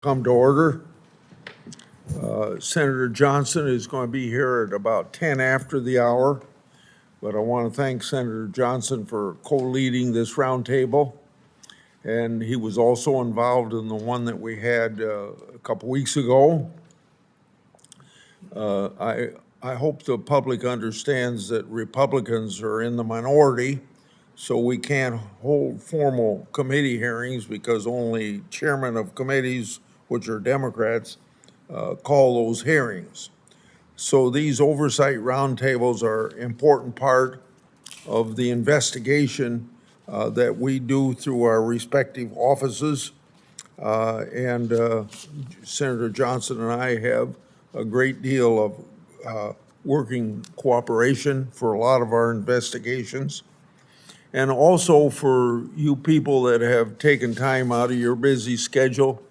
Come to order. Senator Johnson is going to be here at about 10 after the hour, but I want to thank Senator Johnson for co-leading this roundtable. And he was also involved in the one that we had a couple weeks ago. I hope the public understands that Republicans are in the minority, so we can't hold formal committee hearings because only chairmen of committees, which are Democrats, call those hearings. So these oversight roundtables are an important part of the investigation that we do through our respective offices. Senator Johnson and I have a great deal of working cooperation for a lot of our investigations. And also for you people that have taken time out of your busy schedule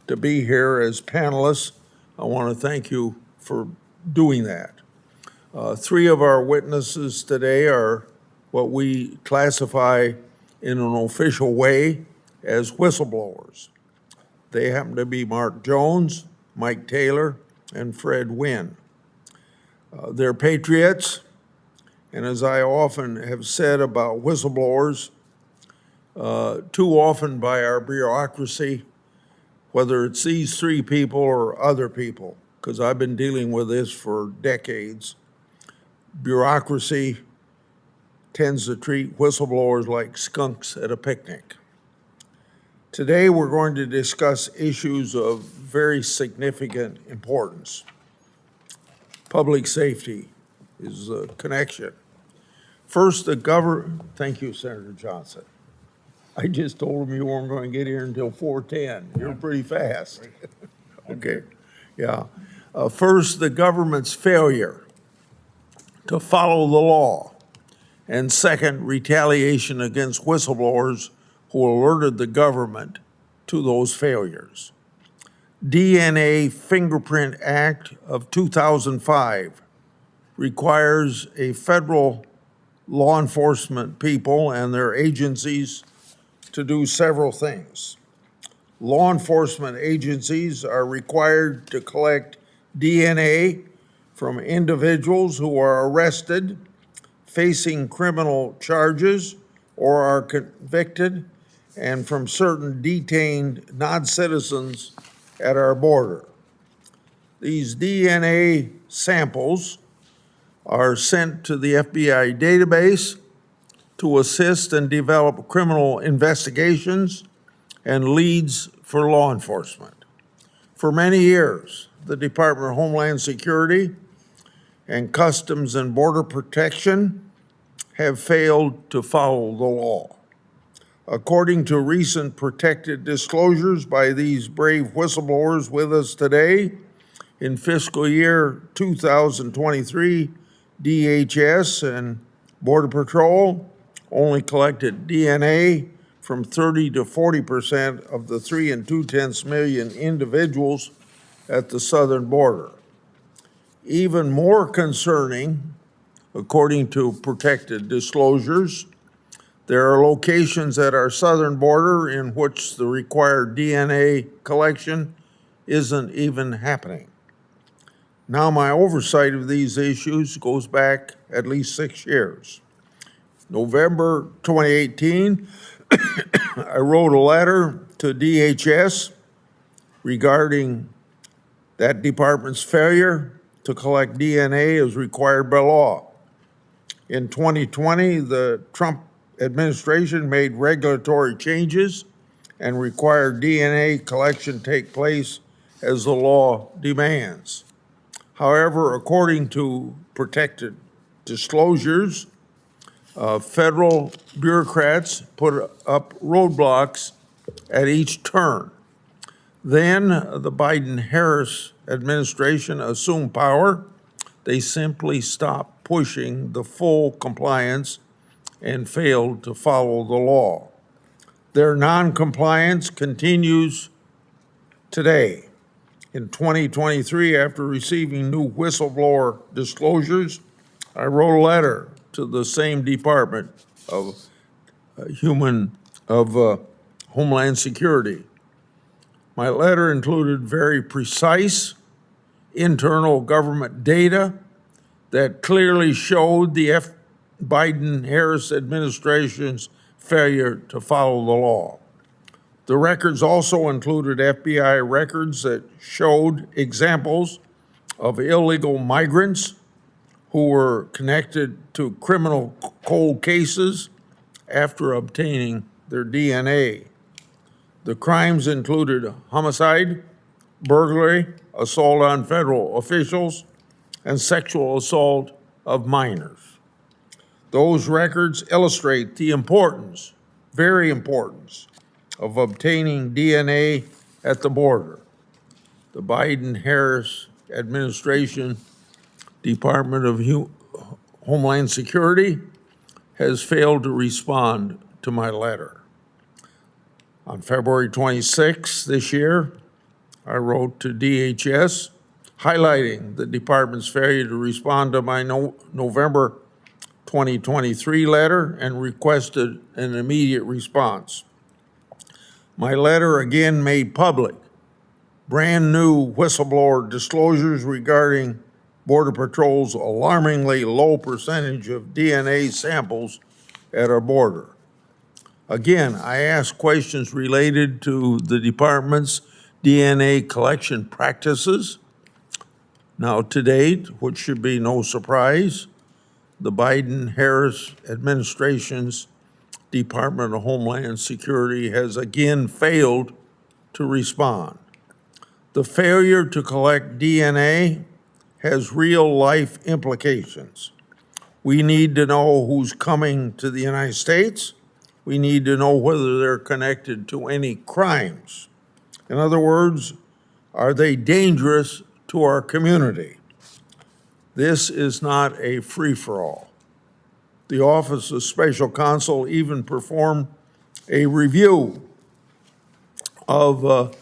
to be here as panelists, I want to thank you for doing that. Three of our witnesses today are what we classify in an official way as whistleblowers. They happen to be Mark Jones, Mike Taylor, and Fred Wynn. They're patriots, and as I often have said about whistleblowers, too often by our bureaucracy, whether it's these three people or other people, because I've been dealing with this for decades, bureaucracy tends to treat whistleblowers like skunks at a picnic. Today, we're going to discuss issues of very significant importance. Public safety is a connection. First, thank you, Senator Johnson. I just told him you weren't going to get here until 4:10. You're pretty fast. Okay, yeah. First, the government's failure to follow the law. And second, retaliation against whistleblowers who alerted the government to those failures. DNA Fingerprint Act of 2005 requires a federal law enforcement people and their agencies to do several things. Law enforcement agencies are required to collect DNA from individuals who are arrested, facing criminal charges, or are convicted, and from certain detained non-citizens at our border. These DNA samples are sent to the FBI database to assist and develop criminal investigations and leads for law enforcement. For many years, the Department of Homeland Security and Customs and Border Protection have failed to follow the law. According to recent protected disclosures by these brave whistleblowers with us today, in fiscal year 2023, DHS and Border Patrol only collected DNA from 30 to 40% of the 3 2/10 million individuals at the southern border. Even more concerning, according to protected disclosures, there are locations at our southern border in which the required DNA collection isn't even happening. Now, my oversight of these issues goes back at least 6 years. November 2018, I wrote a letter to DHS regarding that department's failure to collect DNA as required by law. In 2020, the Trump administration made regulatory changes and required DNA collection take place as the law demands. However, according to protected disclosures, federal bureaucrats put up roadblocks at each turn. Then the Biden-Harris administration assumed power. They simply stopped pushing the full compliance and failed to follow the law. Their non-compliance continues today. In 2023, after receiving new whistleblower disclosures, I wrote a letter to the same Department of Homeland Security My letter included very precise internal government data that clearly showed the Biden-Harris administration's failure to follow the law. The records also included FBI records that showed examples of illegal migrants who were connected to criminal cold cases after obtaining their DNA. The crimes included homicide, burglary, assault on federal officials, and sexual assault of minors. Those records illustrate the importance, very importance, of obtaining DNA at the border. The Biden-Harris administration, Department of Homeland Security, has failed to respond to my letter. On February 26 this year, I wrote to DHS highlighting the department's failure to respond to my November 2023 letter and requested an immediate response. My letter again made public brand new whistleblower disclosures regarding Border Patrol's alarmingly low percentage of DNA samples at our border. Again, I asked questions related to the department's DNA collection practices. Now, to date, which should be no surprise, the Biden-Harris administration's Department of Homeland Security has again failed to respond. The failure to collect DNA has real-life implications. We need to know who's coming to the United States. We need to know whether they're connected to any crimes. In other words, are they dangerous to our community? This is not a free-for-all. The Office of Special Counsel even performed a review of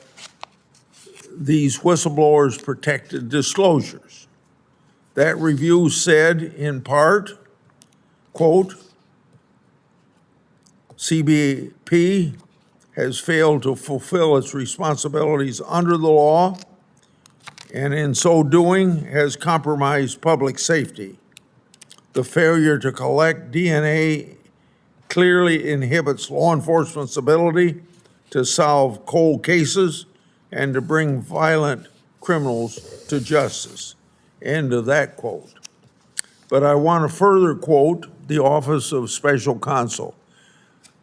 these whistleblowers' protected disclosures. That review said, in part, quote, CBP has failed to fulfill its responsibilities under the law, and in so doing has compromised public safety. The failure to collect DNA clearly inhibits law enforcement's ability to solve cold cases and to bring violent criminals to justice. End of that quote. But I want to further quote the Office of Special Counsel.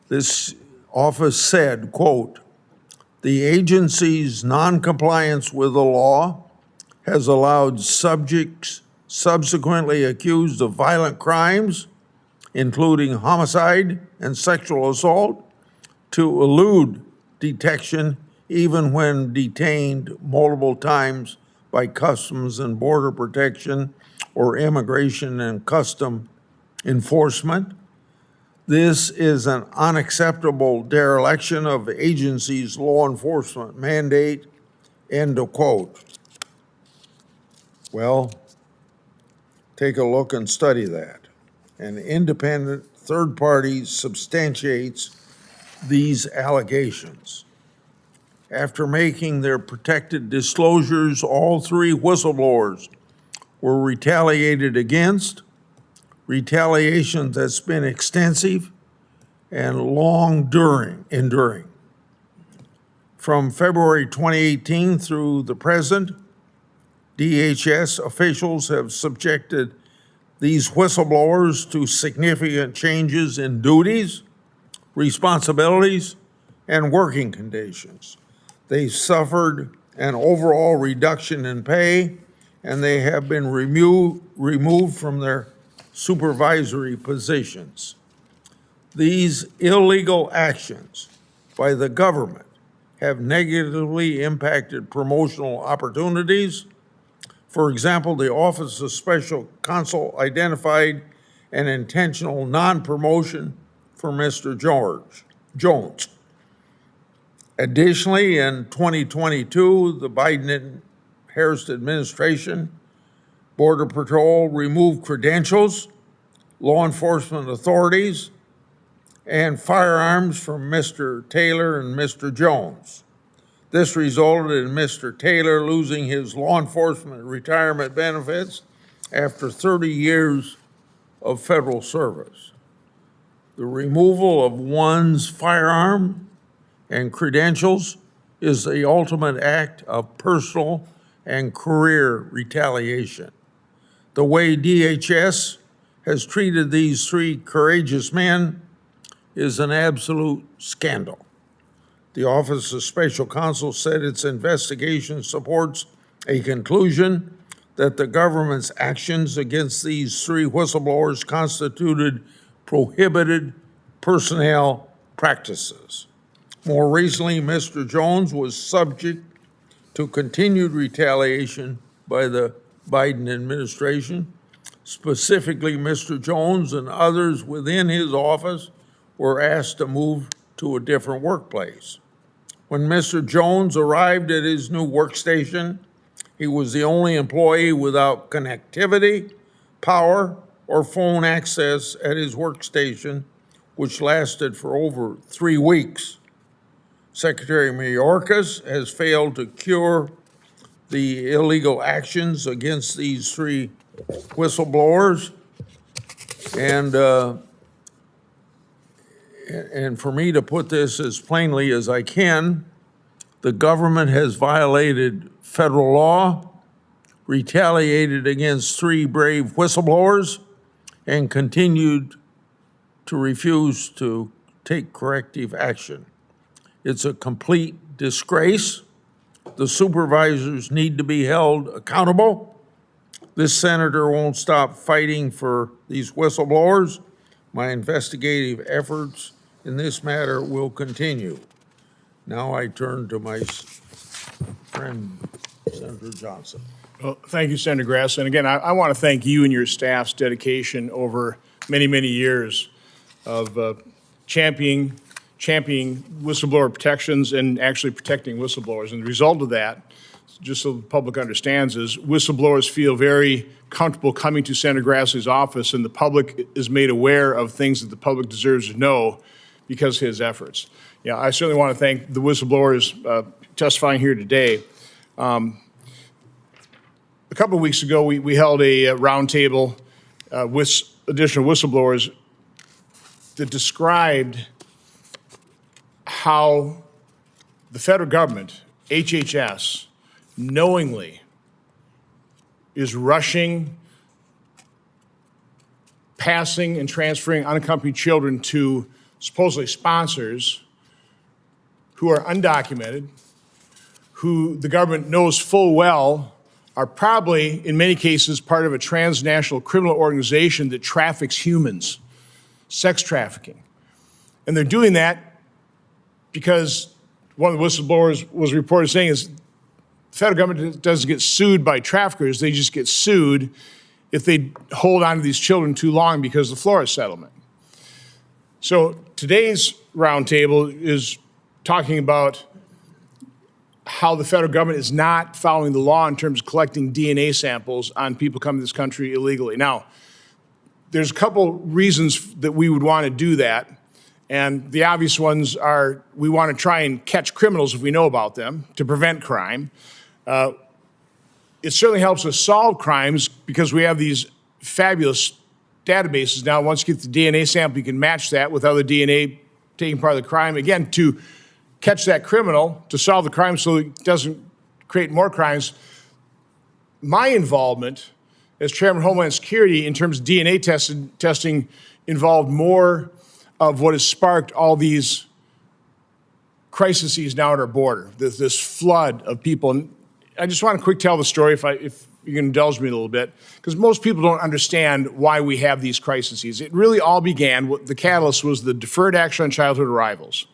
This office said, quote, the agency's noncompliance with the law has allowed subjects subsequently accused of violent crimes, including homicide and sexual assault, to elude detection even when detained multiple times by Customs and Border Protection or Immigration and Custom Enforcement. This is an unacceptable dereliction of the agency's law enforcement mandate, end of quote. Well, take a look and study that. An independent third party substantiates these allegations. After making their protected disclosures, all three whistleblowers were retaliated against, retaliation that's been extensive and enduring. From February 2018 through the present, DHS officials have subjected these whistleblowers to significant changes in duties, responsibilities, and working conditions. They suffered an overall reduction in pay, and they have been removed from their supervisory positions. These illegal actions by the government have negatively impacted promotional opportunities. For example, the Office of Special Counsel identified an intentional non-promotion for Mr. Jones. Additionally, in 2022, the Biden-Harris administration, Border Patrol removed credentials, law enforcement authorities, and firearms from Mr. Taylor and Mr. Jones. This resulted in Mr. Taylor losing his law enforcement retirement benefits after 30 years of federal service. The removal of one's firearm and credentials is the ultimate act of personal and career retaliation. The way DHS has treated these three courageous men is an absolute scandal. The Office of Special Counsel said its investigation supports a conclusion that the government's actions against these three whistleblowers constituted prohibited personnel practices. More recently, Mr. Jones was subject to continued retaliation by the Biden administration. Specifically, Mr. Jones and others within his office were asked to move to a different workplace. When Mr. Jones arrived at his new workstation, he was the only employee without connectivity, power, or phone access at his workstation, which lasted for over 3 weeks. Secretary Mayorkas has failed to cure the illegal actions against these three whistleblowers. And for me to put this as plainly as I can, the government has violated federal law, retaliated against three brave whistleblowers, and continued to refuse to take corrective action. It's a complete disgrace. The supervisors need to be held accountable. This senator won't stop fighting for these whistleblowers. My investigative efforts in this matter will continue. Now I turn to my friend, Senator Johnson. Well, thank you, Senator Grassley. And again, I want to thank you and your staff's dedication over many, many years of championing whistleblower protections and actually protecting whistleblowers. And the result of that, just so the public understands, is whistleblowers feel very comfortable coming to Senator Grassley's office, and the public is made aware of things that the public deserves to know because of his efforts. Yeah, I certainly want to thank the whistleblowers testifying here today. A couple of weeks ago, we held a roundtable with additional whistleblowers that described how the federal government, HHS, knowingly is rushing, passing, and transferring unaccompanied children to supposedly sponsors who are undocumented, who the government knows full well are probably, in many cases, part of a transnational criminal organization that traffics humans, sex trafficking. And they're doing that because one of the whistleblowers was reported saying is the federal government doesn't get sued by traffickers, they just get sued if they hold on to these children too long because of the Flores settlement. So today's roundtable is talking about how the federal government is not following the law in terms of collecting DNA samples on people coming to this country illegally. Now, there's a couple reasons that we would want to do that. And the obvious ones are we want to try and catch criminals if we know about them to prevent crime. It certainly helps us solve crimes because we have these fabulous databases now. Once you get the DNA sample, you can match that with other DNA taking part of the crime. Again, to catch that criminal, to solve the crime so it doesn't create more crimes. My involvement as Chairman of Homeland Security in terms of DNA testing involved more of what has sparked all these crises now at our border. There's this flood of people. And I just want to quick tell the story, if you can indulge me a little bit, because most people don't understand why we have these crises. It really all began, the catalyst was the Deferred Action on Childhood Arrivals.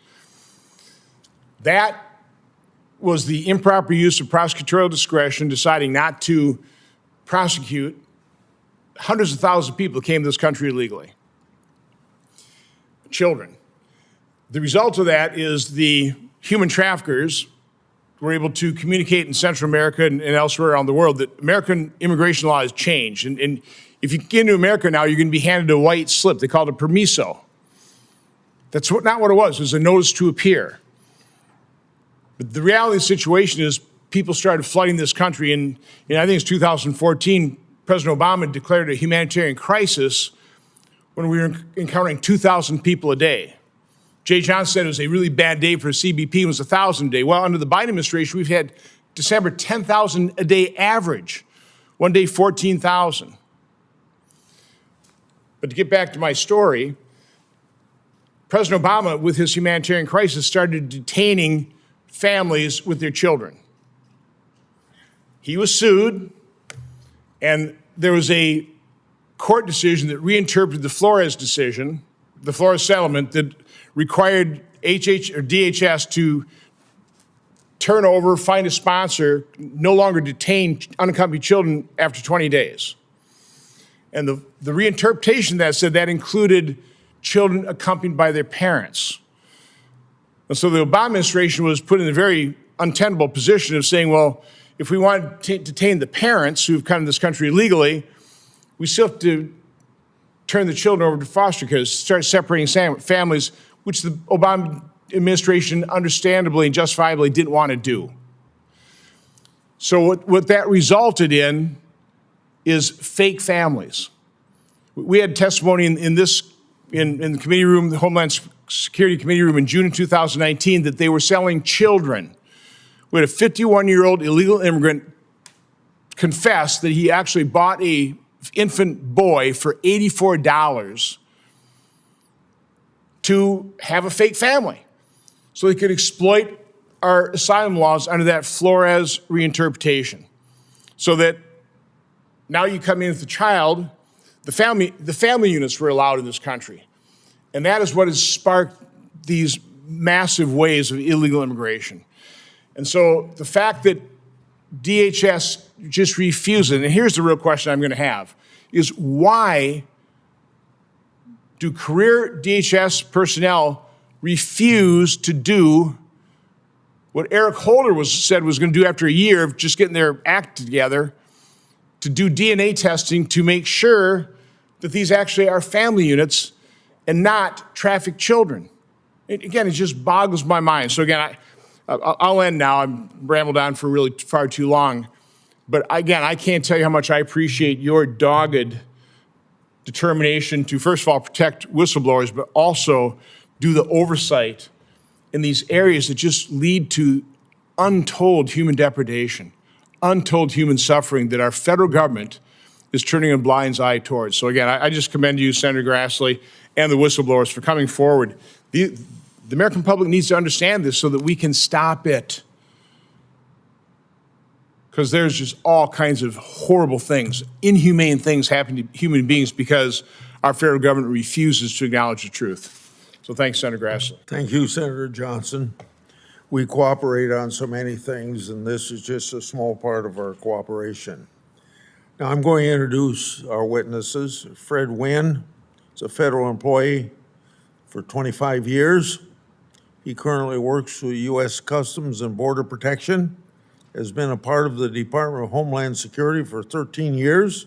That was the improper use of prosecutorial discretion, deciding not to prosecute hundreds of thousands of people who came to this country illegally. Children. The result of that is the human traffickers were able to communicate in Central America and elsewhere around the world that American immigration law has changed. And if you get into America now, you're going to be handed a white slip. They call it a permiso. That's not what it was. It was a notice to appear. But the reality of the situation is people started flooding this country. And I think it's 2014, President Obama declared a humanitarian crisis when we were encountering 2,000 people a day. Jay Johnson said it was a really bad day for CBP. It was 1,000 a day. Well, under the Biden administration, we've had December 10,000 a day average. One day, 14,000. But to get back to my story, President Obama, with his humanitarian crisis, started detaining families with their children. He was sued, and there was a court decision that reinterpreted the Flores decision, the Flores settlement, that required DHS to turn over, find a sponsor, no longer detain unaccompanied children after 20 days. And the reinterpretation of that said that included children accompanied by their parents. And so the Obama administration was put in a very untenable position of saying, well, if we want to detain the parents who've come to this country illegally, we still have to turn the children over to foster care, start separating families, which the Obama administration understandably and justifiably didn't want to do. So what that resulted in is fake families. We had testimony in the committee room, the Homeland Security Committee room in June of 2019, that they were selling children. We had a 51-year-old illegal immigrant confess that he actually bought an infant boy for $84 to have a fake family, so they could exploit our asylum laws under that Flores reinterpretation. So that now you come in with a child, the family units were allowed in this country. And that is what has sparked these massive waves of illegal immigration. And so the fact that DHS just refused it, and here's the real question I'm going to have, is why do career DHS personnel refuse to do what Eric Holder said was going to do after a year of just getting their act together, to do DNA testing to make sure that these actually are family units and not trafficked children? Again, it just boggles my mind. So again, I'll end now. I've rambled on for really far too long. But again, I can't tell you how much I appreciate your dogged determination to, first of all, protect whistleblowers, but also do the oversight in these areas that just lead to untold human depredation, untold human suffering that our federal government is turning a blind eye towards. So again, I just commend you, Senator Grassley, and the whistleblowers for coming forward. The American public needs to understand this so that we can stop it. Because there's just all kinds of horrible things, inhumane things happening to human beings because our federal government refuses to acknowledge the truth. So thanks, Senator Grassley. Thank you, Senator Johnson. We cooperate on so many things, and this is just a small part of our cooperation. Now, I'm going to introduce our witnesses. Fred Wynn is a federal employee for 25 years. He currently works for U.S. Customs and Border Protection, has been a part of the Department of Homeland Security for 13 years.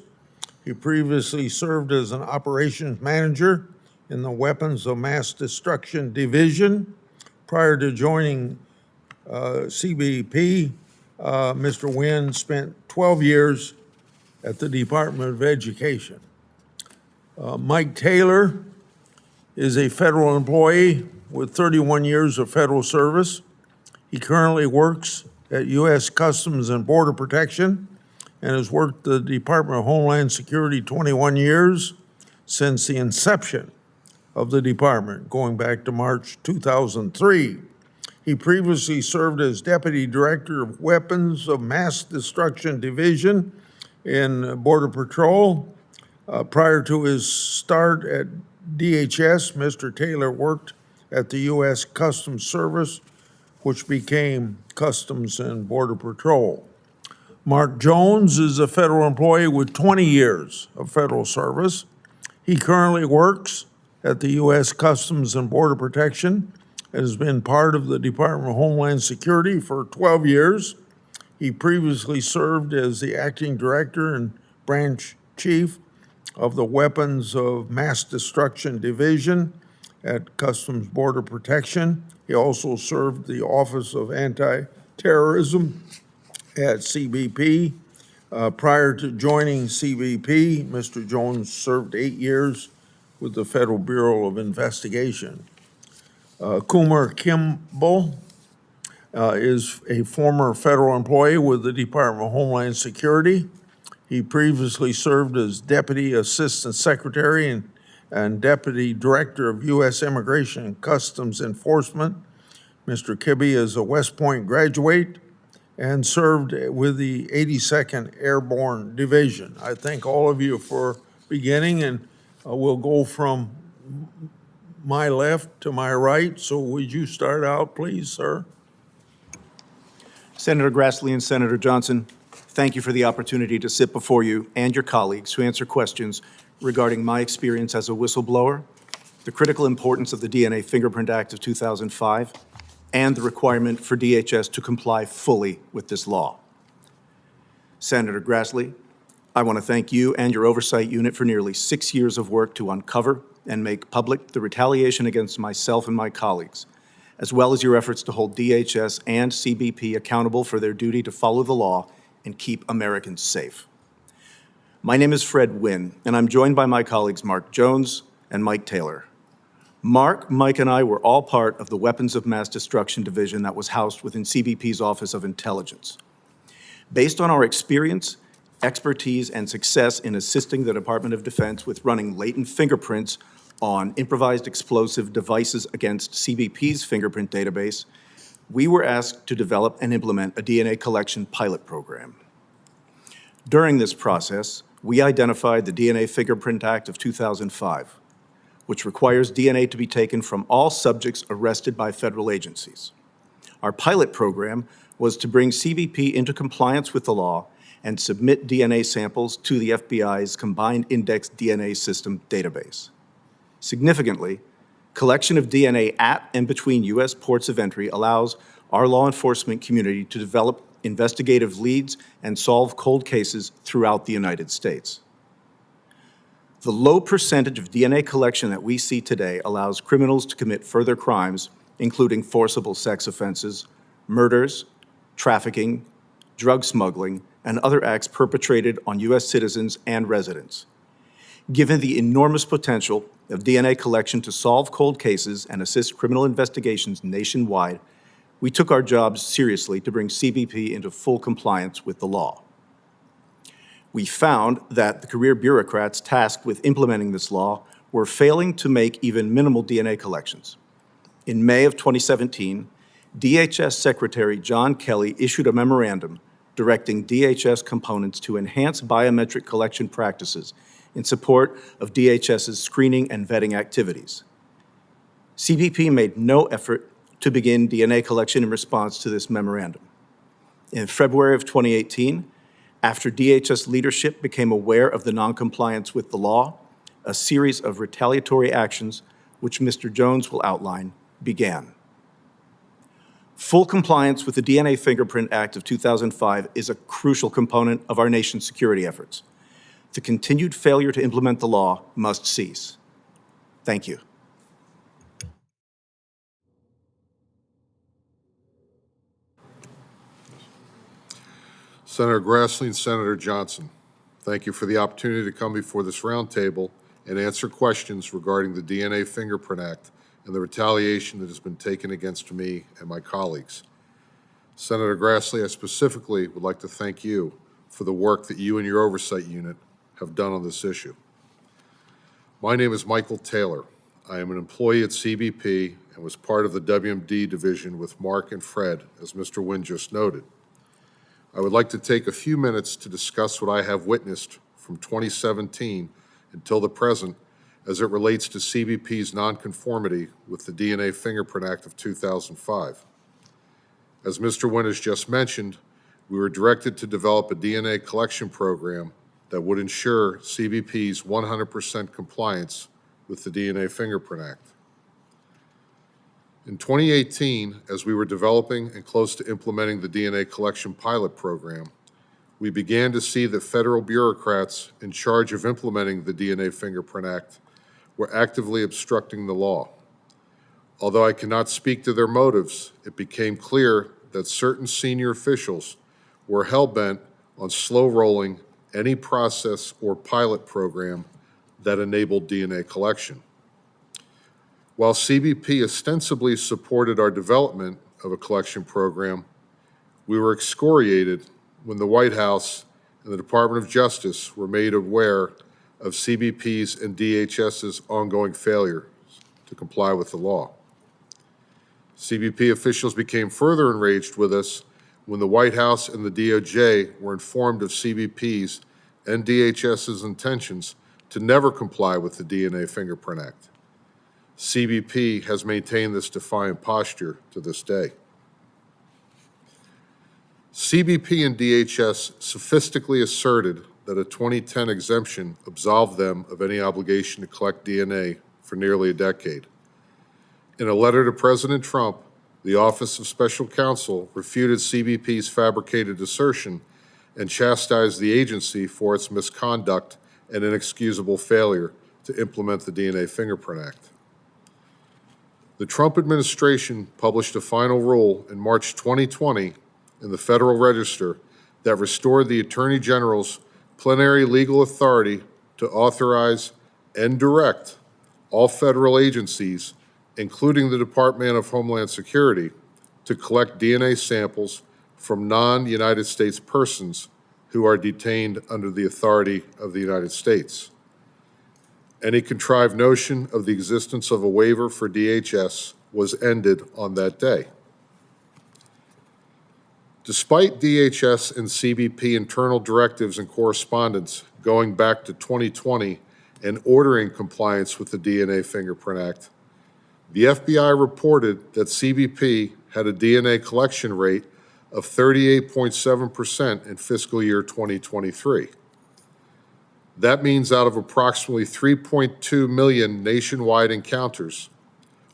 He previously served as an operations manager in the Weapons of Mass Destruction Division. Prior to joining CBP, Mr. Wynn spent 12 years at the Department of Education. Mike Taylor is a federal employee with 31 years of federal service. He currently works at U.S. Customs and Border Protection and has worked the Department of Homeland Security 21 years since the inception of the department, going back to March 2003. He previously served as Deputy Director of Weapons of Mass Destruction Division in Border Patrol. Prior to his start at DHS, Mr. Taylor worked at the U.S. Customs Service, which became Customs and Border Patrol. Mark Jones is a federal employee with 20 years of federal service. He currently works at the U.S. Customs and Border Protection and has been part of the Department of Homeland Security for 12 years. He previously served as the acting director and branch chief of the Weapons of Mass Destruction Division at Customs Border Protection. He also served the Office of Anti-Terrorism at CBP. Prior to joining CBP, Mr. Jones served 8 years with the Federal Bureau of Investigation. Kumar Kimball is a former federal employee with the Department of Homeland Security. He previously served as Deputy Assistant Secretary and Deputy Director of U.S. Immigration and Customs Enforcement. Mr. Kibbe is a West Point graduate and served with the 82nd Airborne Division. I thank all of you for beginning, and we'll go from my left to my right. So would you start out, please, sir? Senator Grassley and Senator Johnson, thank you for the opportunity to sit before you and your colleagues to answer questions regarding my experience as a whistleblower, the critical importance of the DNA Fingerprint Act of 2005, and the requirement for DHS to comply fully with this law. Senator Grassley, I want to thank you and your oversight unit for nearly 6 years of work to uncover and make public the retaliation against myself and my colleagues, as well as your efforts to hold DHS and CBP accountable for their duty to follow the law and keep Americans safe. My name is Fred Wynn, and I'm joined by my colleagues Mark Jones and Mike Taylor. Mark, Mike, and I were all part of the Weapons of Mass Destruction Division that was housed within CBP's Office of Intelligence. Based on our experience, expertise, and success in assisting the Department of Defense with running latent fingerprints on improvised explosive devices against CBP's fingerprint database, we were asked to develop and implement a DNA collection pilot program. During this process, we identified the DNA Fingerprint Act of 2005, which requires DNA to be taken from all subjects arrested by federal agencies. Our pilot program was to bring CBP into compliance with the law and submit DNA samples to the FBI's Combined Index DNA System database. Significantly, collection of DNA at and between U.S. ports of entry allows our law enforcement community to develop investigative leads and solve cold cases throughout the United States. The low percentage of DNA collection that we see today allows criminals to commit further crimes, including forcible sex offenses, murders, trafficking, drug smuggling, and other acts perpetrated on U.S. citizens and residents. Given the enormous potential of DNA collection to solve cold cases and assist criminal investigations nationwide, we took our jobs seriously to bring CBP into full compliance with the law. We found that the career bureaucrats tasked with implementing this law were failing to make even minimal DNA collections. In May of 2017, DHS Secretary John Kelly issued a memorandum directing DHS components to enhance biometric collection practices in support of DHS's screening and vetting activities. CBP made no effort to begin DNA collection in response to this memorandum. In February of 2018, after DHS leadership became aware of the noncompliance with the law, a series of retaliatory actions, which Mr. Jones will outline, began. Full compliance with the DNA Fingerprint Act of 2005 is a crucial component of our nation's security efforts. The continued failure to implement the law must cease. Thank you. Senator Grassley and Senator Johnson, thank you for the opportunity to come before this roundtable and answer questions regarding the DNA Fingerprint Act and the retaliation that has been taken against me and my colleagues. Senator Grassley, I specifically would like to thank you for the work that you and your oversight unit have done on this issue. My name is Michael Taylor. I am an employee at CBP and was part of the WMD division with Mark and Fred, as Mr. Wynn just noted. I would like to take a few minutes to discuss what I have witnessed from 2017 until the present as it relates to CBP's nonconformity with the DNA Fingerprint Act of 2005. As Mr. Wynn has just mentioned, we were directed to develop a DNA collection program that would ensure CBP's 100% compliance with the DNA Fingerprint Act. In 2018, as we were developing and close to implementing the DNA collection pilot program, we began to see that federal bureaucrats in charge of implementing the DNA Fingerprint Act were actively obstructing the law. Although I cannot speak to their motives, it became clear that certain senior officials were hell-bent on slow-rolling any process or pilot program that enabled DNA collection. While CBP ostensibly supported our development of a collection program, we were excoriated when the White House and the Department of Justice were made aware of CBP's and DHS's ongoing failure to comply with the law. CBP officials became further enraged with us when the White House and the DOJ were informed of CBP's and DHS's intentions to never comply with the DNA Fingerprint Act. CBP has maintained this defiant posture to this day. CBP and DHS sophistically asserted that a 2010 exemption absolved them of any obligation to collect DNA for nearly a decade. In a letter to President Trump, the Office of Special Counsel refuted CBP's fabricated assertion and chastised the agency for its misconduct and inexcusable failure to implement the DNA Fingerprint Act. The Trump administration published a final rule in March 2020 in the Federal Register that restored the Attorney General's plenary legal authority to authorize and direct all federal agencies, including the Department of Homeland Security, to collect DNA samples from non-United States persons who are detained under the authority of the United States. Any contrived notion of the existence of a waiver for DHS was ended on that day. Despite DHS and CBP internal directives and correspondence going back to 2020 and ordering compliance with the DNA Fingerprint Act, the FBI reported that CBP had a DNA collection rate of 38.7% in fiscal year 2023. That means out of approximately 3.2 million nationwide encounters,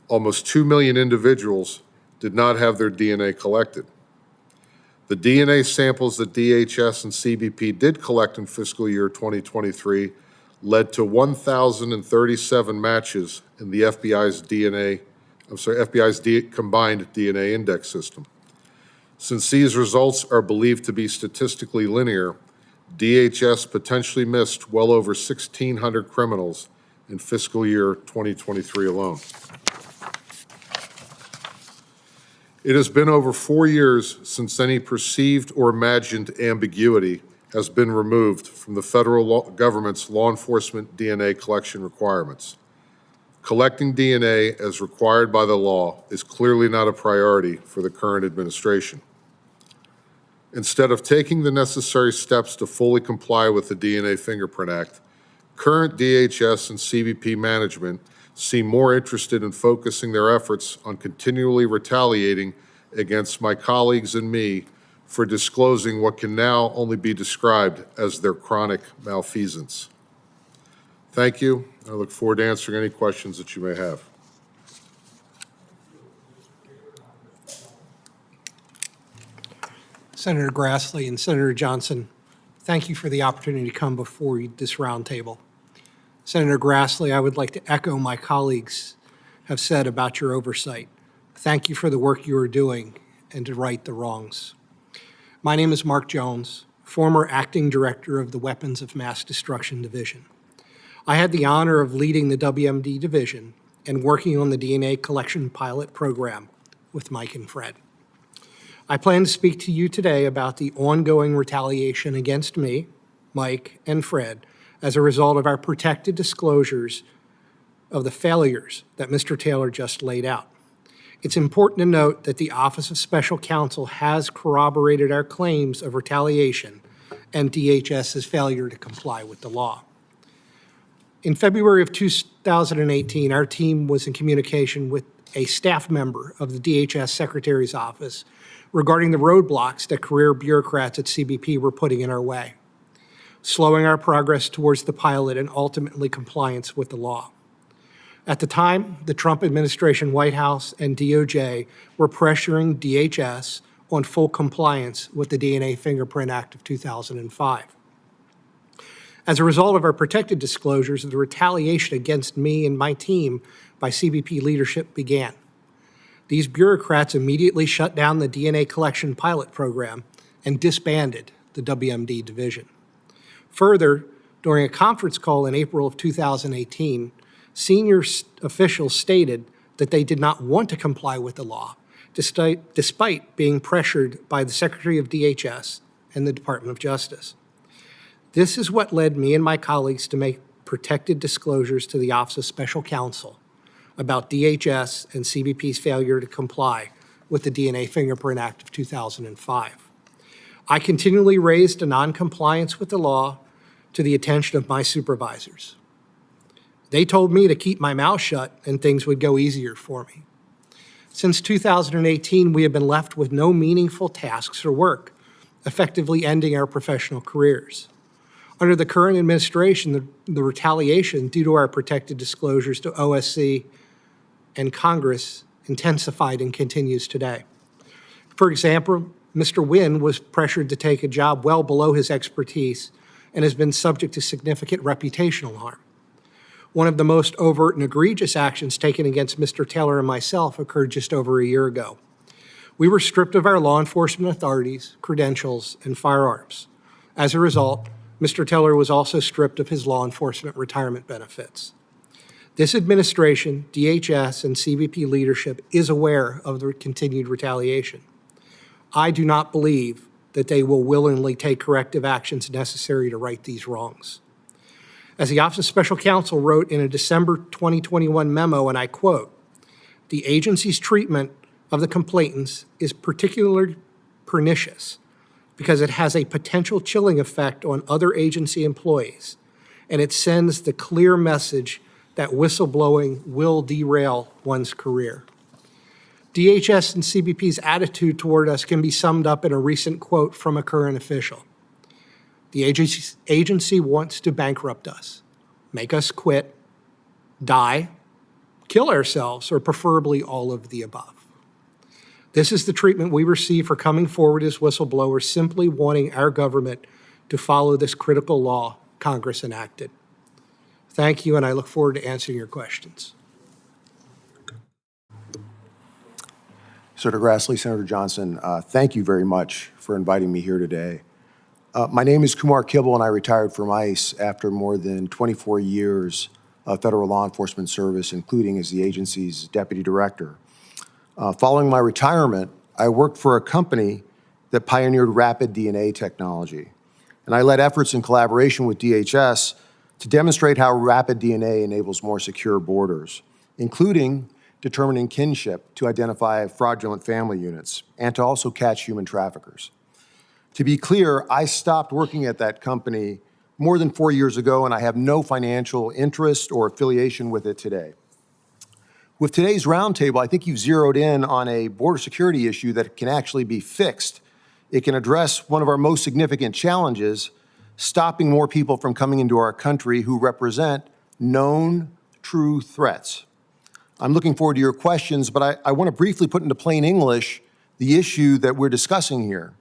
almost 2 million individuals did not have their DNA collected. The DNA samples that DHS and CBP did collect in fiscal year 2023 led to 1,037 matches in the FBI's combined DNA index system. Since these results are believed to be statistically linear, DHS potentially missed well over 1,600 criminals in fiscal year 2023 alone. It has been over 4 years since any perceived or imagined ambiguity has been removed from the federal government's law enforcement DNA collection requirements. Collecting DNA as required by the law is clearly not a priority for the current administration. Instead of taking the necessary steps to fully comply with the DNA Fingerprint Act, current DHS and CBP management seem more interested in focusing their efforts on continually retaliating against my colleagues and me for disclosing what can now only be described as their chronic malfeasance. Thank you. I look forward to answering any questions that you may have. Senator Grassley and Senator Johnson, thank you for the opportunity to come before this roundtable. Senator Grassley, I would like to echo my colleagues have said about your oversight. Thank you for the work you are doing and to right the wrongs. My name is Mark Jones, former acting director of the Weapons of Mass Destruction Division. I had the honor of leading the WMD division and working on the DNA collection pilot program with Mike and Fred. I plan to speak to you today about the ongoing retaliation against me, Mike, and Fred as a result of our protected disclosures of the failures that Mr. Taylor just laid out. It's important to note that the Office of Special Counsel has corroborated our claims of retaliation and DHS's failure to comply with the law. In February of 2018, our team was in communication with a staff member of the DHS Secretary's Office regarding the roadblocks that career bureaucrats at CBP were putting in our way, slowing our progress towards the pilot and ultimately compliance with the law. At the time, the Trump administration, White House, and DOJ were pressuring DHS on full compliance with the DNA Fingerprint Act of 2005. As a result of our protected disclosures, the retaliation against me and my team by CBP leadership began. These bureaucrats immediately shut down the DNA collection pilot program and disbanded the WMD division. Further, during a conference call in April of 2018, senior officials stated that they did not want to comply with the law, despite being pressured by the Secretary of DHS and the Department of Justice. This is what led me and my colleagues to make protected disclosures to the Office of Special Counsel about DHS and CBP's failure to comply with the DNA Fingerprint Act of 2005. I continually raised a noncompliance with the law to the attention of my supervisors. They told me to keep my mouth shut and things would go easier for me. Since 2018, we have been left with no meaningful tasks or work, effectively ending our professional careers. Under the current administration, the retaliation due to our protected disclosures to OSC and Congress intensified and continues today. For example, Mr. Wynn was pressured to take a job well below his expertise and has been subject to significant reputational harm. One of the most overt and egregious actions taken against Mr. Taylor and myself occurred just over a year ago. We were stripped of our law enforcement authorities, credentials, and firearms. As a result, Mr. Taylor was also stripped of his law enforcement retirement benefits. This administration, DHS, and CBP leadership is aware of the continued retaliation. I do not believe that they will willingly take corrective actions necessary to right these wrongs. As the Office of Special Counsel wrote in a December 2021 memo, and I quote, "The agency's treatment of the complainants is particularly pernicious because it has a potential chilling effect on other agency employees, and it sends the clear message that whistleblowing will derail one's career." DHS and CBP's attitude toward us can be summed up in a recent quote from a current official. "The agency wants to bankrupt us, make us quit, die, kill ourselves, or preferably all of the above." This is the treatment we receive for coming forward as whistleblowers, simply wanting our government to follow this critical law Congress enacted. Thank you, and I look forward to answering your questions. Senator Grassley, Senator Johnson, thank you very much for inviting me here today. My name is Kumar Kibble, and I retired from ICE after more than 24 years of federal law enforcement service, including as the agency's deputy director. Following my retirement, I worked for a company that pioneered rapid DNA technology, and I led efforts in collaboration with DHS to demonstrate how rapid DNA enables more secure borders, including determining kinship to identify fraudulent family units and to also catch human traffickers. To be clear, I stopped working at that company more than 4 years ago, and I have no financial interest or affiliation with it today. With today's roundtable, I think you've zeroed in on a border security issue that can actually be fixed. It can address one of our most significant challenges, stopping more people from coming into our country who represent known, true threats. I'm looking forward to your questions, but I want to briefly put into plain English the issue that we're discussing here.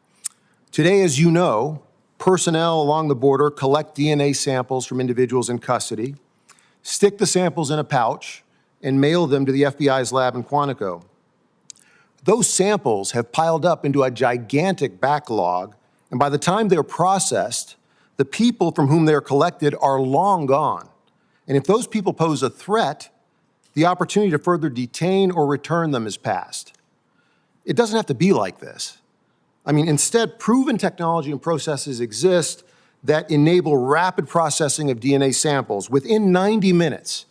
Today, as you know, personnel along the border collect DNA samples from individuals in custody, stick the samples in a pouch, and mail them to the FBI's lab in Quantico. Those samples have piled up into a gigantic backlog, and by the time they're processed, the people from whom they're collected are long gone. And if those people pose a threat, the opportunity to further detain or return them is passed. It doesn't have to be like this. I mean, instead, proven technology and processes exist that enable rapid processing of DNA samples within 90 minutes.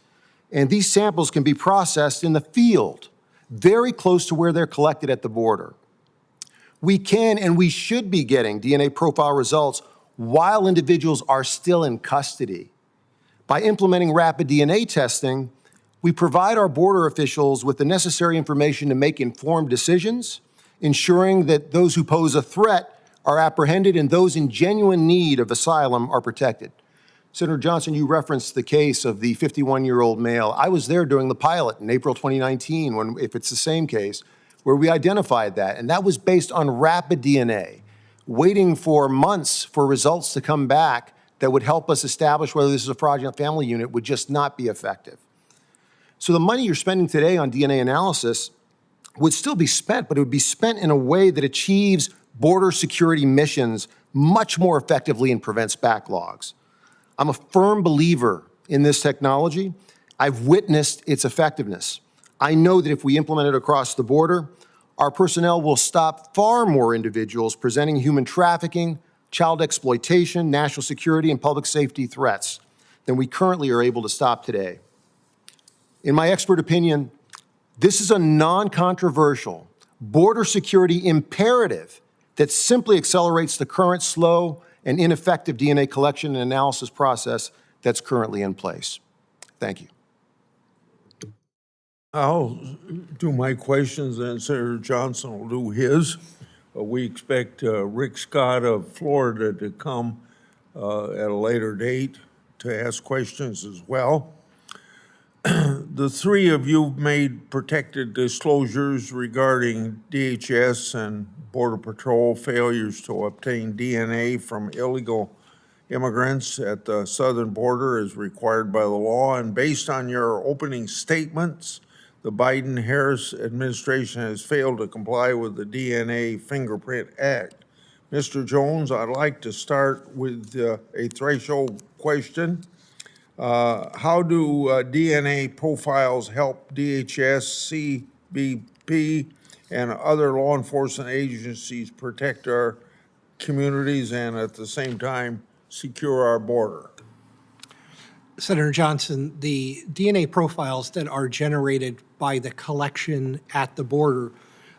And these samples can be processed in the field, very close to where they're collected at the border. We can and we should be getting DNA profile results while individuals are still in custody. By implementing rapid DNA testing, we provide our border officials with the necessary information to make informed decisions, ensuring that those who pose a threat are apprehended and those in genuine need of asylum are protected. Senator Johnson, you referenced the case of the 51-year-old male. I was there during the pilot in April 2019, when, if it's the same case, where we identified that, and that was based on rapid DNA, waiting for months for results to come back that would help us establish whether this is a fraudulent family unit would just not be effective. So the money you're spending today on DNA analysis would still be spent, but it would be spent in a way that achieves border security missions much more effectively and prevents backlogs. I'm a firm believer in this technology. I've witnessed its effectiveness. I know that if we implement it across the border, our personnel will stop far more individuals presenting human trafficking, child exploitation, national security, and public safety threats than we currently are able to stop today. In my expert opinion, this is a non-controversial border security imperative that simply accelerates the current slow and ineffective DNA collection and analysis process that's currently in place. Thank you. I'll do my questions, and Senator Johnson will do his. We expect Rick Scott of Florida to come at a later date to ask questions as well. The three of you made protected disclosures regarding DHS and Border Patrol failures to obtain DNA from illegal immigrants at the southern border as required by the law. And based on your opening statements, the Biden-Harris administration has failed to comply with the DNA Fingerprint Act. Mr. Jones, I'd like to start with a threshold question. How do DNA profiles help DHS, CBP, and other law enforcement agencies protect our communities and at the same time secure our border? Senator Johnson, the DNA profiles that are generated by the collection at the border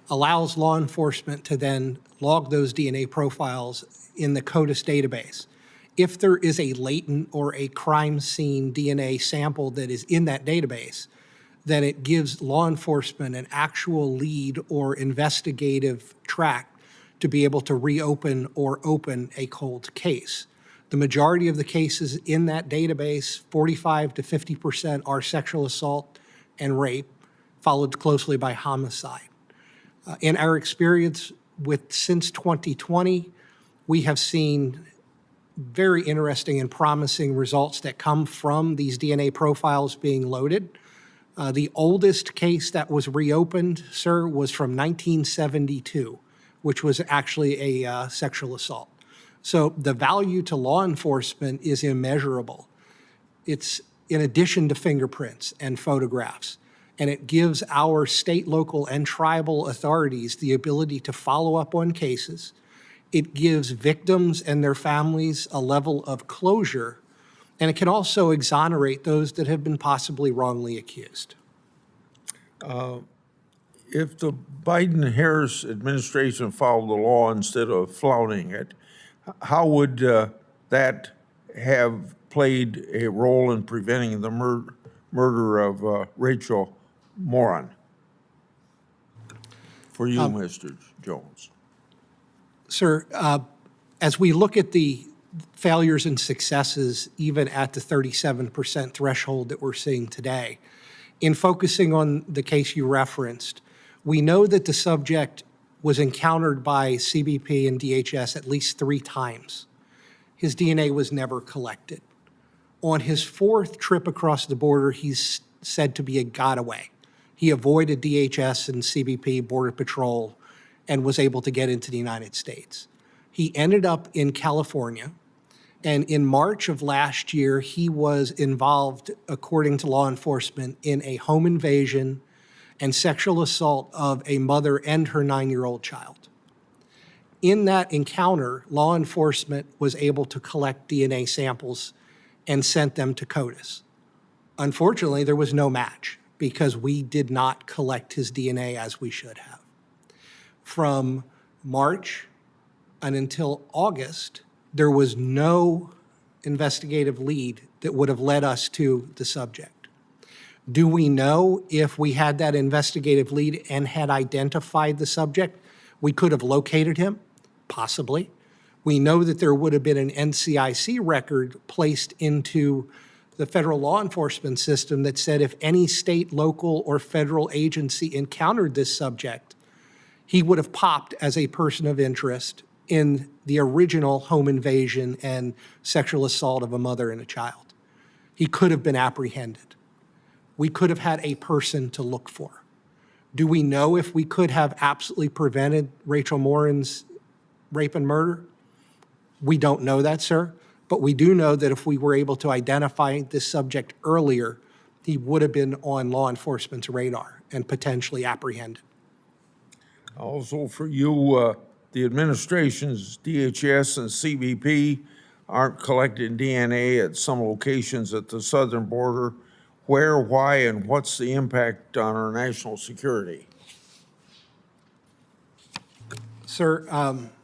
allows law enforcement to then log those DNA profiles in the CODIS database. If there is a latent or a crime scene DNA sample that is in that database, then it gives law enforcement an actual lead or investigative track to be able to reopen or open a cold case. The majority of the cases in that database, 45 to 50%, are sexual assault and rape, followed closely by homicide. In our experience since 2020, we have seen very interesting and promising results that come from these DNA profiles being loaded. The oldest case that was reopened, sir, was from 1972, which was actually a sexual assault. So the value to law enforcement is immeasurable. It's in addition to fingerprints and photographs, and it gives our state, local, and tribal authorities the ability to follow up on cases. It gives victims and their families a level of closure, and it can also exonerate those that have been possibly wrongly accused. If the Biden-Harris administration followed the law instead of flouting it, how would that have played a role in preventing the murder of Rachel Moran? For you, Mr. Jones. Sir, as we look at the failures and successes, even at the 37% threshold that we're seeing today, in focusing on the case you referenced, we know that the subject was encountered by CBP and DHS at least 3 times. His DNA was never collected. On his 4th trip across the border, he's said to be a gotaway. He avoided DHS and CBP, Border Patrol, and was able to get into the United States. He ended up in California, and in March of last year, he was involved, according to law enforcement, in a home invasion and sexual assault of a mother and her 9-year-old child. In that encounter, law enforcement was able to collect DNA samples and sent them to CODIS. Unfortunately, there was no match because we did not collect his DNA as we should have. From March and until August, there was no investigative lead that would have led us to the subject. Do we know if we had that investigative lead and had identified the subject, we could have located him? Possibly. We know that there would have been an NCIC record placed into the federal law enforcement system that said if any state, local, or federal agency encountered this subject, he would have popped as a person of interest in the original home invasion and sexual assault of a mother and a child. He could have been apprehended. We could have had a person to look for. Do we know if we could have absolutely prevented Rachel Morin's rape and murder? We don't know that, sir. But we do know that if we were able to identify this subject earlier, he would have been on law enforcement's radar and potentially apprehended. Also for you, the administration's DHS and CBP aren't collecting DNA at some locations at the southern border. Where, why, and what's the impact on our national security? Sir,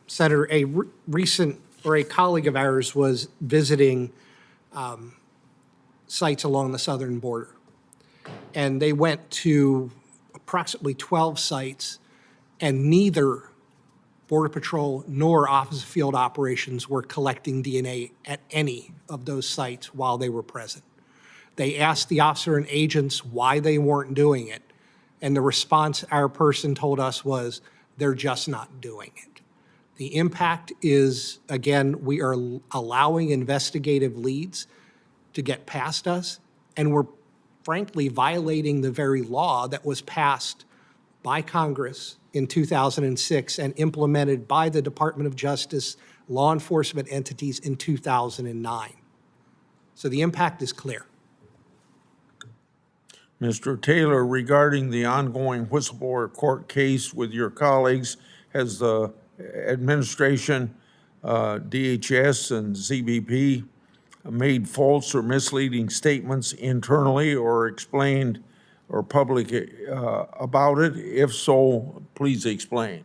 Senator, a colleague of ours was visiting sites along the southern border. And they went to approximately 12 sites, and neither Border Patrol nor Office of Field Operations were collecting DNA at any of those sites while they were present. They asked the officer and agents why they weren't doing it, and the response our person told us was, they're just not doing it. The impact is, again, we are allowing investigative leads to get past us, and we're frankly violating the very law that was passed by Congress in 2006 and implemented by the Department of Justice law enforcement entities in 2009. So the impact is clear. Mr. Taylor, regarding the ongoing whistleblower court case with your colleagues, has the administration, DHS and CBP, made false or misleading statements internally or explained or public about it? If so, please explain.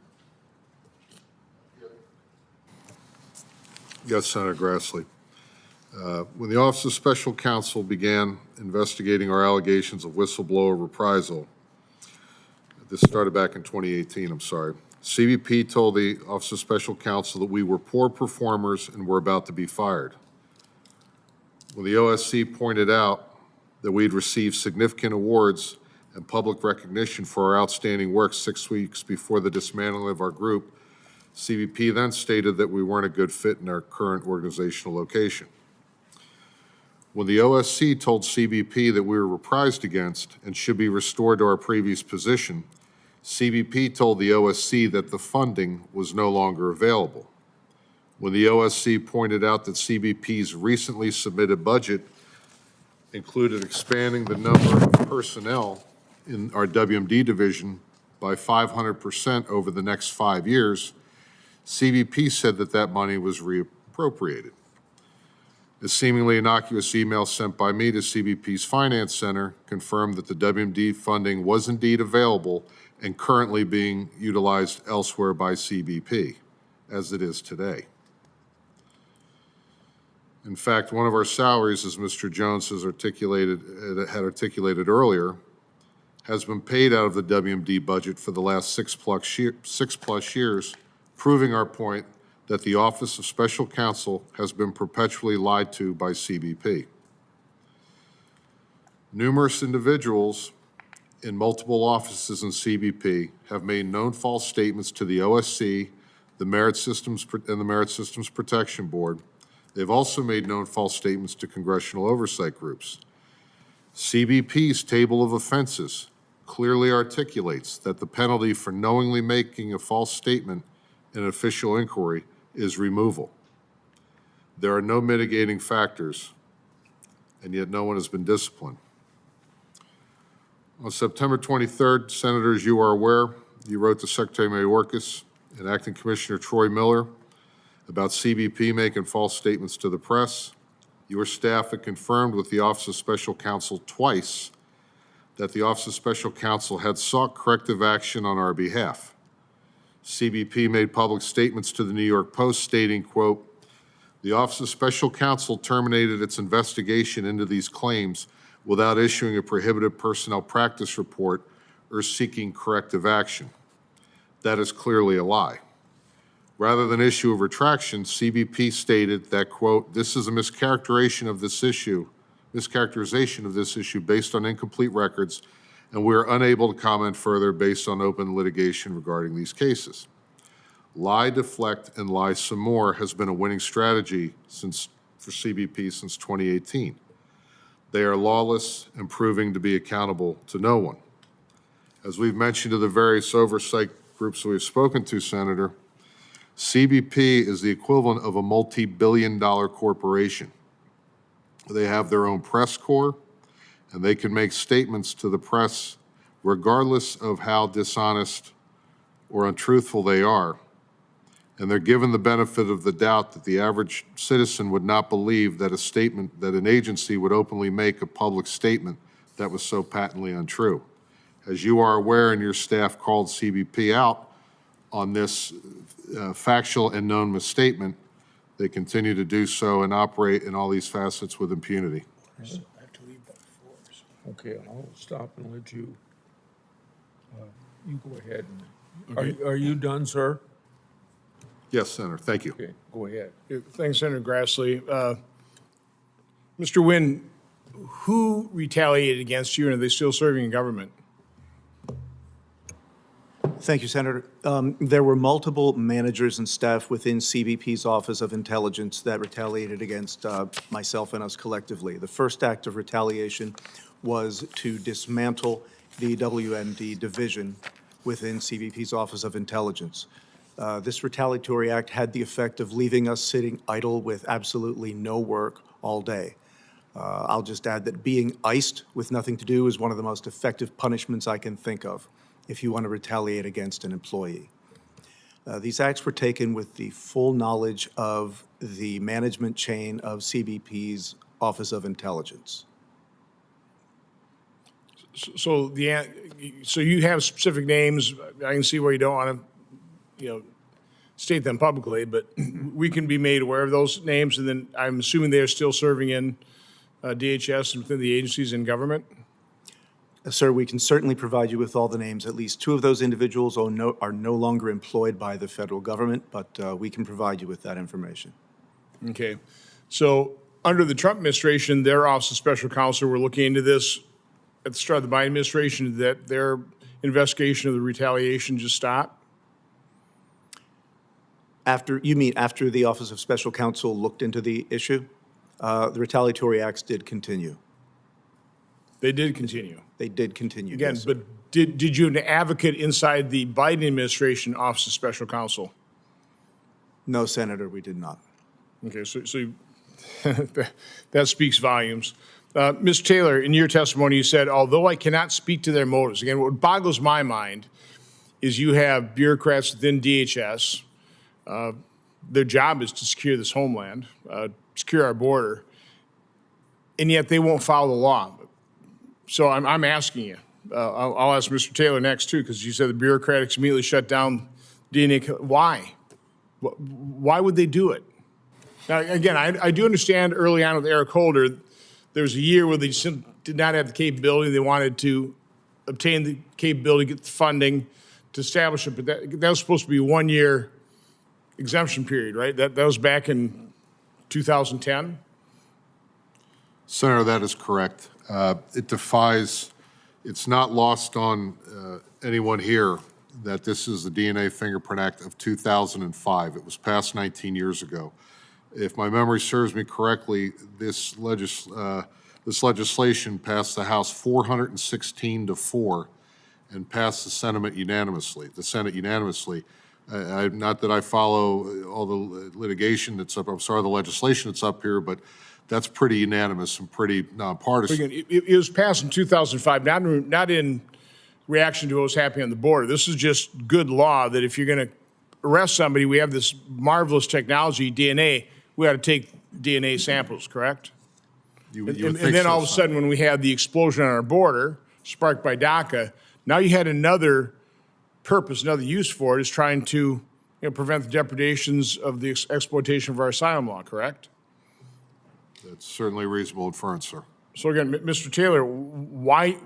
Yes, Senator Grassley. When the Office of Special Counsel began investigating our allegations of whistleblower reprisal, this started back in 2018, I'm sorry, CBP told the Office of Special Counsel that we were poor performers and were about to be fired. When the OSC pointed out that we'd received significant awards and public recognition for our outstanding work 6 weeks before the dismantling of our group, CBP then stated that we weren't a good fit in our current organizational location. When the OSC told CBP that we were reprised against and should be restored to our previous position, CBP told the OSC that the funding was no longer available. When the OSC pointed out that CBP's recently submitted budget included expanding the number of personnel in our WMD division by 500% over the next 5 years, CBP said that that money was reappropriated. A seemingly innocuous email sent by me to CBP's Finance Center confirmed that the WMD funding was indeed available and currently being utilized elsewhere by CBP, as it is today. In fact, one of our salaries, as Mr. Jones had articulated earlier, has been paid out of the WMD budget for the last six plus years, proving our point that the Office of Special Counsel has been perpetually lied to by CBP. Numerous individuals in multiple offices in CBP have made known false statements to the OSC, the Merit Systems and the Merit Systems Protection Board. They've also made known false statements to congressional oversight groups. CBP's table of offenses clearly articulates that the penalty for knowingly making a false statement in an official inquiry is removal. There are no mitigating factors, and yet no one has been disciplined. On September 23rd, Senators, you are aware, you wrote to Secretary Mayorkas and Acting Commissioner Troy Miller about CBP making false statements to the press. Your staff had confirmed with the Office of Special Counsel twice that the Office of Special Counsel had sought corrective action on our behalf. CBP made public statements to the New York Post stating, quote, "The Office of Special Counsel terminated its investigation into these claims without issuing a prohibited personnel practice report or seeking corrective action." That is clearly a lie. Rather than issue a retraction, CBP stated that, quote, "This is a mischaracterization of this issue based on incomplete records, and we are unable to comment further based on open litigation regarding these cases." Lie, deflect, and lie some more has been a winning strategy for CBP since 2018. They are lawless and proving to be accountable to no one. As we've mentioned to the various oversight groups we've spoken to, Senator, CBP is the equivalent of a multi-billion-dollar corporation. They have their own press corps, and they can make statements to the press regardless of how dishonest or untruthful they are. And they're given the benefit of the doubt that the average citizen would not believe that that an agency would openly make a public statement that was so patently untrue. As you are aware, and your staff called CBP out on this factual and known misstatement, they continue to do so and operate in all these facets with impunity. Okay, I'll stop and let you, you go ahead. Okay. Are you done, sir? Yes, Senator, thank you. Okay, go ahead. Thanks, Senator Grassley. Mr. Nguyen, who retaliated against you, and are they still serving in government? Thank you, Senator. There were multiple managers and staff within CBP's Office of Intelligence that retaliated against myself and us collectively. The first act of retaliation was to dismantle the WMD division within CBP's Office of Intelligence. This retaliatory act had the effect of leaving us sitting idle with absolutely no work all day. I'll just add that being iced with nothing to do is one of the most effective punishments I can think of if you want to retaliate against an employee. These acts were taken with the full knowledge of the management chain of CBP's Office of Intelligence. So so you have specific names. I can see where you don't want to, state them publicly, but we can be made aware of those names, and then I'm assuming they're still serving in DHS and within the agencies in government? Sir, we can certainly provide you with all the names. At least two of those individuals are no longer employed by the federal government, but we can provide you with that information. Okay. So under the Trump administration, their Office of Special Counsel were looking into this at the start of the Biden administration, that their investigation of the retaliation just stopped? You mean after the Office of Special Counsel looked into the issue? The retaliatory acts did continue. They did continue. They did continue. Again, yes. but did you have an advocate inside the Biden administration Office of Special Counsel? No, Senator, we did not. Okay, so you, that speaks volumes. Mr. Taylor, in your testimony, you said, although I cannot speak to their motives. Again, what boggles my mind is you have bureaucrats within DHS. Their job is to secure this homeland, secure our border, and yet they won't follow the law. So I'm asking you, I'll ask Mr. Taylor next too, because you said the bureaucrats immediately shut down DNA. Why? Why would they do it? Now, again, I do understand early on with Eric Holder, there was a year where they just did not have the capability. They wanted to obtain the capability, get the funding to establish it, but that was supposed to be a 1-year exemption period, right? That was back in 2010? Senator, that is correct. It's not lost on anyone here that this is the DNA Fingerprint Act of 2005. It was passed 19 years ago. If my memory serves me correctly, this legislation passed the House 416-4 and passed the Senate unanimously. Not that I follow all the litigation that's up, the legislation that's up here, but that's pretty unanimous and pretty nonpartisan. Again, it was passed in 2005, not in reaction to what was happening on the border. This is just good law that if you're going to arrest somebody, we have this marvelous technology, DNA, we ought to take DNA samples, correct? You would And think then so, all of a sudden, when we had the explosion on our border, sparked by DACA, now you had another purpose, another use for it, is trying to prevent the depredations of the exploitation of our asylum law, correct? That's certainly a reasonable inference, sir. So again, Mr. Taylor, why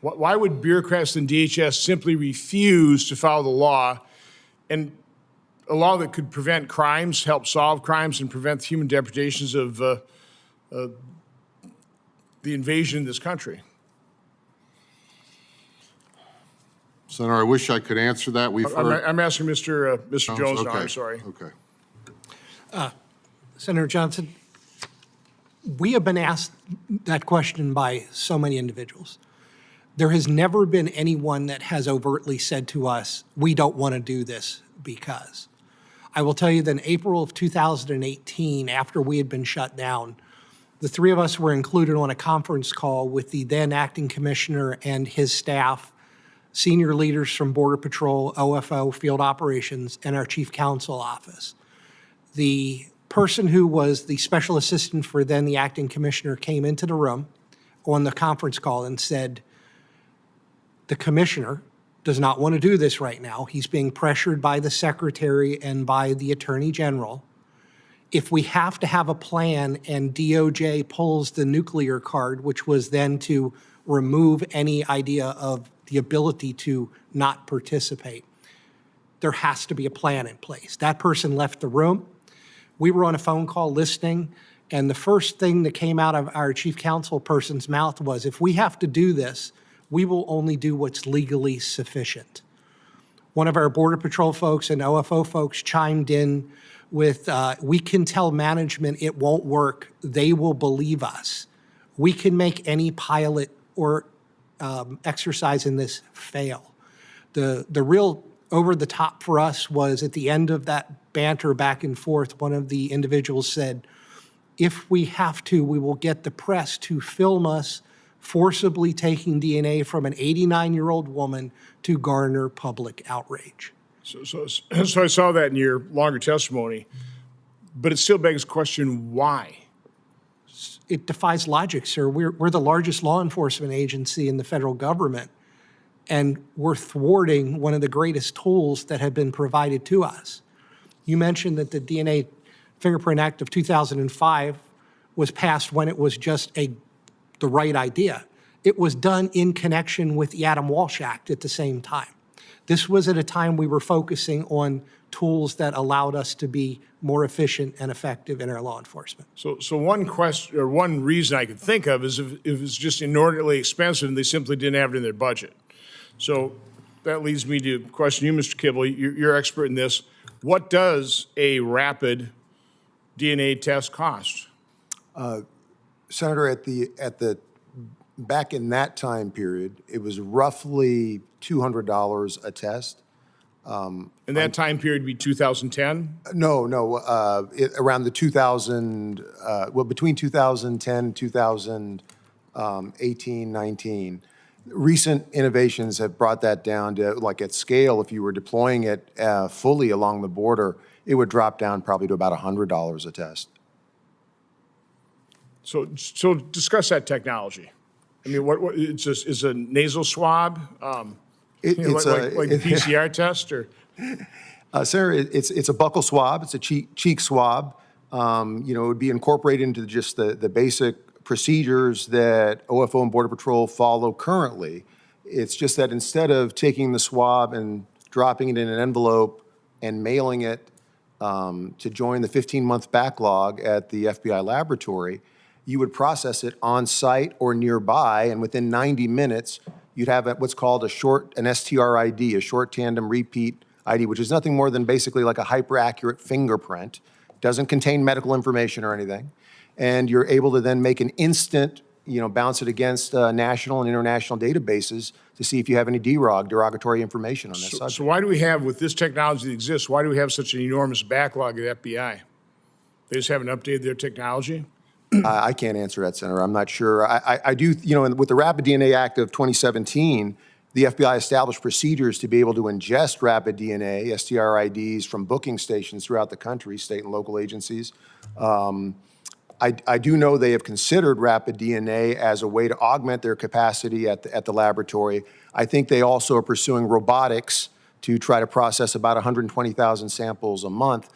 would bureaucrats in DHS simply refuse to follow the law, and a law that could prevent crimes, help solve crimes, and prevent human depredations of the invasion in this country? Senator, I wish I could answer that. I'm asking Mr. Jones now, Okay. I'm sorry. Okay. Senator Johnson, we have been asked that question by so many individuals. There has never been anyone that has overtly said to us, we don't want to do this because. I will tell you that in April of 2018, after we had been shut down, the three of us were included on a conference call with the then acting commissioner and his staff, senior leaders from Border Patrol, OFO, Field Operations, and our Chief Counsel Office. The person who was the special assistant for then the acting commissioner came into the room on the conference call and said, the commissioner does not want to do this right now. He's being pressured by the secretary and by the attorney general. If we have to have a plan and DOJ pulls the nuclear card, which was then to remove any idea of the ability to not participate, there has to be a plan in place. That person left the room. We were on a phone call listening, and the first thing that came out of our chief counsel person's mouth was, if we have to do this, we will only do what's legally sufficient. One of our Border Patrol folks and OFO folks chimed in with, we can tell management it won't work. They will believe us. We can make any pilot or exercise in this fail. The real over the top for us was at the end of that banter back and forth, one of the individuals said, if we have to, we will get the press to film us forcibly taking DNA from an 89-year-old woman to garner public outrage. So I saw that in your longer testimony, but it still begs the question, why? It defies logic, sir. We're the largest law enforcement agency in the federal government, and we're thwarting one of the greatest tools that have been provided to us. You mentioned that the DNA Fingerprint Act of 2005 was passed when it was just the right idea. It was done in connection with the Adam Walsh Act at the same time. This was at a time we were focusing on tools that allowed us to be more efficient and effective in our law enforcement. So one question, or one reason I could think of is if it's just inordinately expensive and they simply didn't have it in their budget. So that leads me to question you, Mr. Kibble. You're expert in this. What does a rapid DNA test cost? Senator, back in that time period, it was roughly $200 a test. And that time period would be 2010? No, around the 2000, between 2010 and 2018, 19. Recent innovations have brought that down to, like at scale, if you were deploying it fully along the border, it would drop down probably to about $100 a test. So discuss that technology. I mean, what is a nasal swab? It's like a PCR test, or? Senator, it's a buccal swab. It's a cheek swab. It would be incorporated into just the basic procedures that OFO and Border Patrol follow currently. It's just that instead of taking the swab and dropping it in an envelope and mailing it to join the 15-month backlog at the FBI laboratory, you would process it on site or nearby, and within 90 minutes, you'd have what's called an STR-ID, a short tandem repeat ID, which is nothing more than basically like a hyper-accurate fingerprint. Doesn't contain medical information or anything. And you're able to then make an instant, bounce it against national and international databases to see if you have any derogatory information on that subject. So why do we have, with this technology that exists, why do we have such an enormous backlog at FBI? They just haven't updated their technology? I can't answer that, Senator. I'm not sure. I do, with the Rapid DNA Act of 2017, the FBI established procedures to be able to ingest rapid DNA, STR-IDs from booking stations throughout the country, state and local agencies. I do know they have considered rapid DNA as a way to augment their capacity at the laboratory. I think they also are pursuing robotics to try to process about 120,000 samples a month.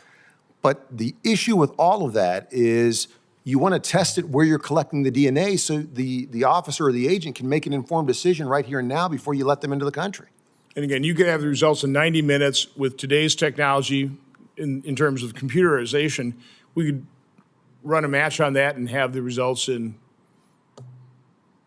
But the issue with all of that is you want to test it where you're collecting the DNA so the officer or the agent can make an informed decision right here and now before you let them into the country. And again, you could have the results in 90 minutes with today's technology in terms of computerization. We could run a match on that and have the results in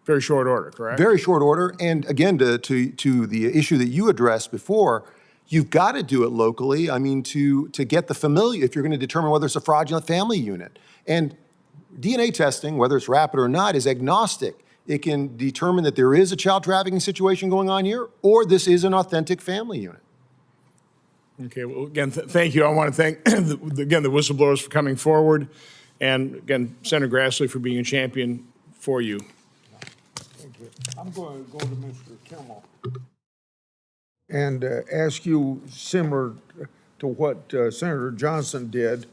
very short order, correct? Very short order. And again, to the issue that you addressed before, you've got to do it locally. I mean, to get the familiar, if you're going to determine whether it's a fraudulent family unit. And DNA testing, whether it's rapid or not, is agnostic. It can determine that there is a child trafficking situation going on here, or this is an authentic family unit. Okay, well, again, thank you. I want to thank, again, the whistleblowers for coming forward, and again, Senator Grassley for being a champion for you. Thank you. I'm going to go to Mr. Kimmel and ask you similar to what Senator Johnson did,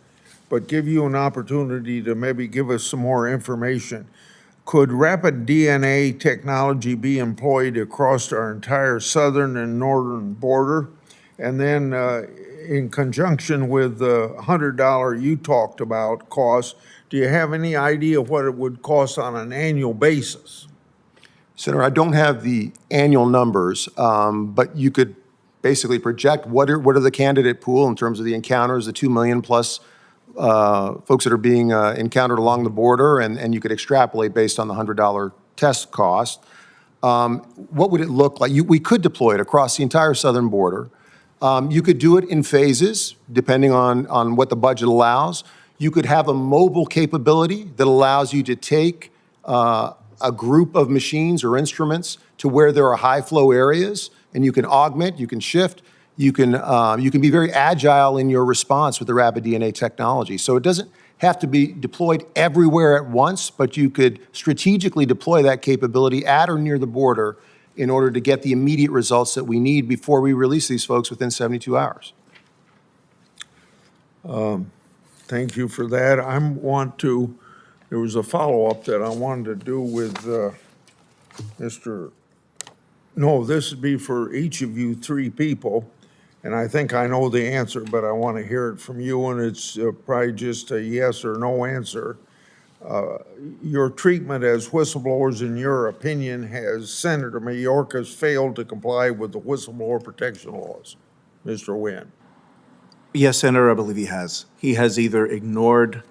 but give you an opportunity to maybe give us some more information. Could rapid DNA technology be employed across our entire southern and northern border? And then in conjunction with the $100 you talked about cost, do you have any idea what it would cost on an annual basis? Senator, I don't have the annual numbers, but you could basically project what are the candidate pool in terms of the encounters, the 2 million plus folks that are being encountered along the border, and you could extrapolate based on the $100 test cost. What would it look like? We could deploy it across the entire southern border. You could do it in phases, depending on what the budget allows. You could have a mobile capability that allows you to take a group of machines or instruments to where there are high flow areas, and you can augment, you can shift, you can be very agile in your response with the rapid DNA technology. So it doesn't have to be deployed everywhere at once, but you could strategically deploy that capability at or near the border in order to get the immediate results that we need before we release these folks within 72 hours. Thank you for that. There was a follow-up that I wanted to do with this would be for each of you three people, and I think I know the answer, but I want to hear it from you, and it's probably just a yes or no answer. Your treatment as whistleblowers, in your opinion, has Senator Mayorkas failed to comply with the whistleblower protection laws? Mr. Wynn. Yes, Senator, I believe he has. He has either ignored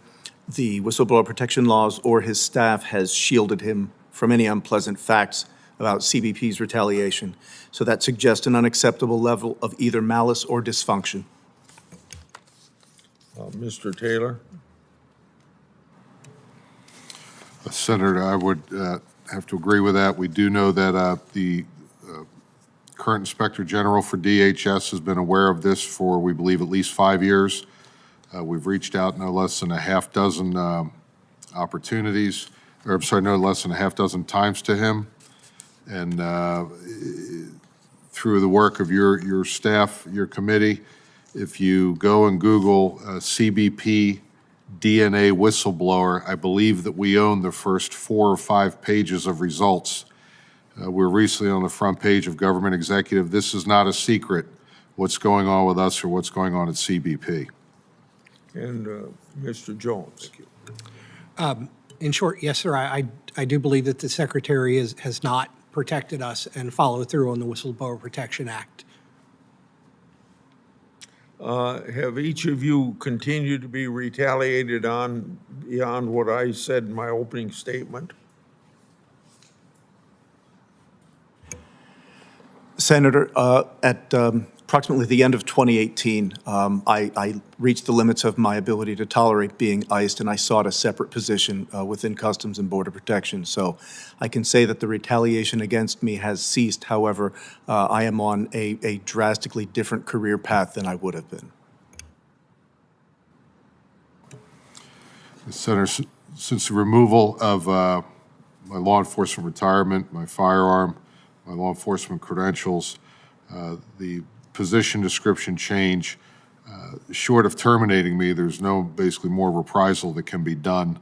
the whistleblower protection laws or his staff has shielded him from any unpleasant facts about CBP's retaliation. So that suggests an unacceptable level of either malice or dysfunction. Mr. Taylor? Senator, I would have to agree with that. We do know that the current Inspector General for DHS has been aware of this for, we believe, at least 5 years. We've reached out no less than a half dozen opportunities, or I'm sorry, no less than a half dozen times to him. And through the work of your staff, your committee, if you go and Google CBP DNA whistleblower, I believe that we own the first 4 or 5 pages of results. We're recently on the front page of Government Executive. This is not a secret, what's going on with us or what's going on at CBP. And Mr. Jones? Thank you. In short, yes, sir, I do believe that the Secretary has not protected us and followed through on the Whistleblower Protection Act. Have each of you continued to be retaliated on beyond what I said in my opening statement? Senator, at approximately the end of 2018, I reached the limits of my ability to tolerate being iced, and I sought a separate position within Customs and Border Protection. So I can say that the retaliation against me has ceased. However, I am on a drastically different career path than I would have been. Senator, since the removal of my law enforcement retirement, my firearm, my law enforcement credentials, the position description change, short of terminating me, there's no basically more reprisal that can be done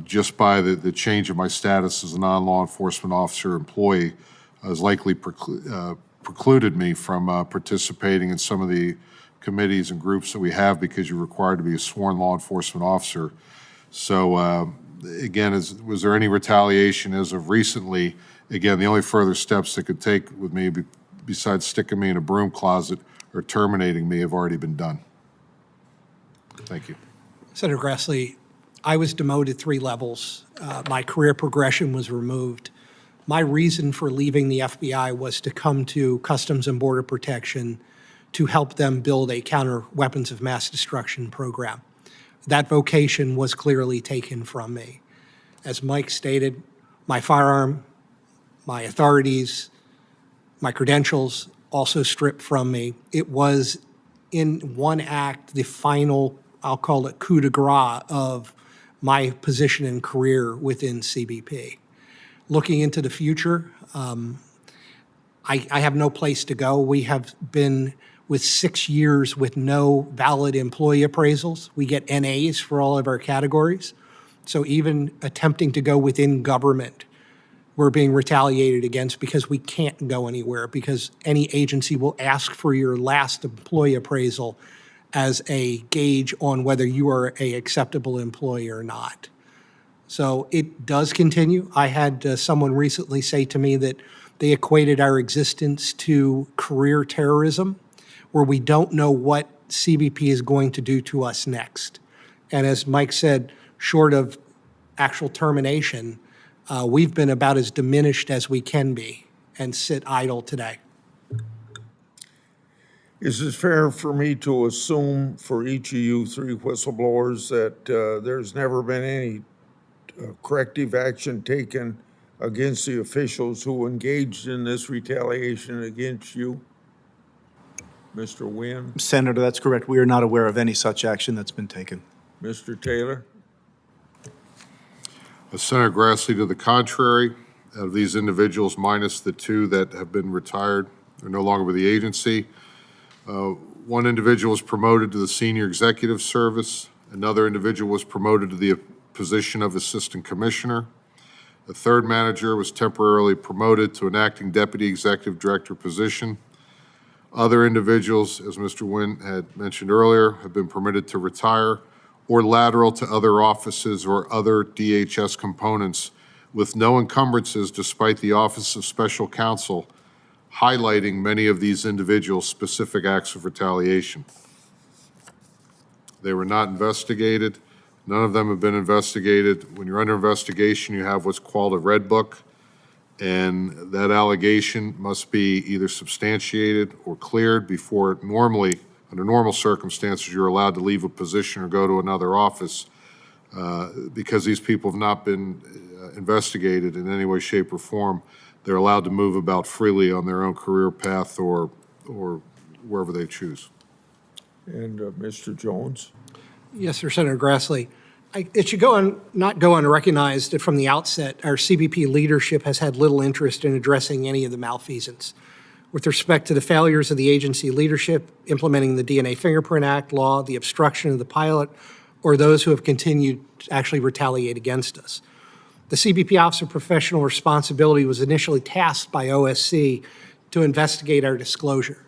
just by the change of my status as a non-law enforcement officer employee has likely precluded me from participating in some of the committees and groups that we have because you're required to be a sworn law enforcement officer. So again, was there any retaliation as of recently? Again, the only further steps that could take with me besides sticking me in a broom closet or terminating me have already been done. Thank you. Senator Grassley, I was demoted 3 levels. My career progression was removed. My reason for leaving the FBI was to come to Customs and Border Protection to help them build a counter weapons of mass destruction program. That vocation was clearly taken from me. As Mike stated, my firearm, my authorities, my credentials also stripped from me. It was in one act, the final, I'll call it coup de grace of my position and career within CBP. Looking into the future, I have no place to go. We have been with 6 years with no valid employee appraisals. We get NAs for all of our categories. So even attempting to go within government, we're being retaliated against because we can't go anywhere, because any agency will ask for your last employee appraisal as a gauge on whether you are an acceptable employee or not. So it does continue. I had someone recently say to me that they equated our existence to career terrorism, where we don't know what CBP is going to do to us next. And as Mike said, short of actual termination, we've been about as diminished as we can be and sit idle today. Is it fair for me to assume for each of you three whistleblowers that there's never been any corrective action taken against the officials who engaged in this retaliation against you? Mr. Wynn, Senator, that's correct. We are not aware of any such action that's been taken. Mr. Taylor? Senator Grassley, to the contrary, out of these individuals, minus the two that have been retired, are no longer with the agency, one individual was promoted to the senior executive service. Another individual was promoted to the position of assistant commissioner. The third manager was temporarily promoted to an acting deputy executive director position. Other individuals, as Mr. Wynn had mentioned earlier, have been permitted to retire or lateral to other offices or other DHS components with no encumbrances, despite the Office of Special Counsel highlighting many of these individuals' specific acts of retaliation. They were not investigated. None of them have been investigated. When you're under investigation, you have what's called a red book, and that allegation must be either substantiated or cleared before normally, under normal circumstances, you're allowed to leave a position or go to another office. Because these people have not been investigated in any way, shape, or form, they're allowed to move about freely on their own career path or wherever they choose. And Mr. Jones? Yes, sir, Senator Grassley. It should not go unrecognized that from the outset, our CBP leadership has had little interest in addressing any of the malfeasance. With respect to the failures of the agency leadership implementing the DNA Fingerprint Act law, the obstruction of the pilot, or those who have continued to actually retaliate against us. The CBP Office of Professional Responsibility was initially tasked by OSC to investigate our disclosure.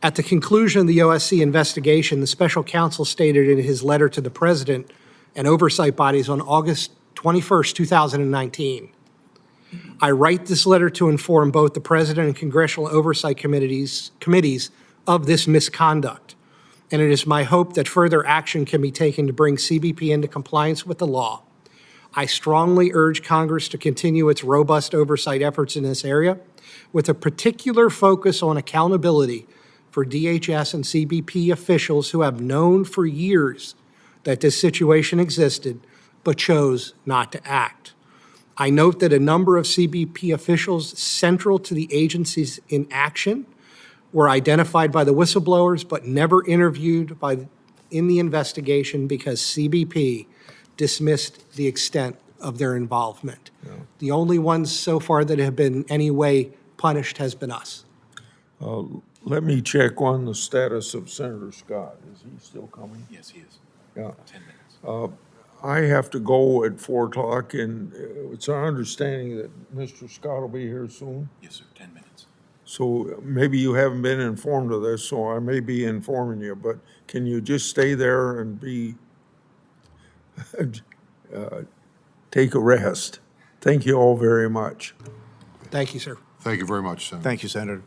At the conclusion of the OSC investigation, the special counsel stated in his letter to the president and oversight bodies on August 21st, 2019, I write this letter to inform both the president and congressional oversight committees of this misconduct, and it is my hope that further action can be taken to bring CBP into compliance with the law. I strongly urge Congress to continue its robust oversight efforts in this area, with a particular focus on accountability for DHS and CBP officials who have known for years that this situation existed, but chose not to act. I note that a number of CBP officials central to the agency's inaction were identified by the whistleblowers, but never interviewed in the investigation because CBP dismissed the extent of their involvement. Yeah. The only ones so far that have been in any way punished has been us. Let me check on the status of Senator Scott. Is he still coming? Yes, he is. Yeah. 10 minutes. I have to go at 4 o'clock, and it's our understanding that Mr. Scott will be here soon. Yes, sir, 10 minutes. So maybe you haven't been informed of this, so I may be informing you, but can you just stay there and take a rest? Thank you all very much. Thank you, sir. Thank you very much, Senator. Thank you, Senator.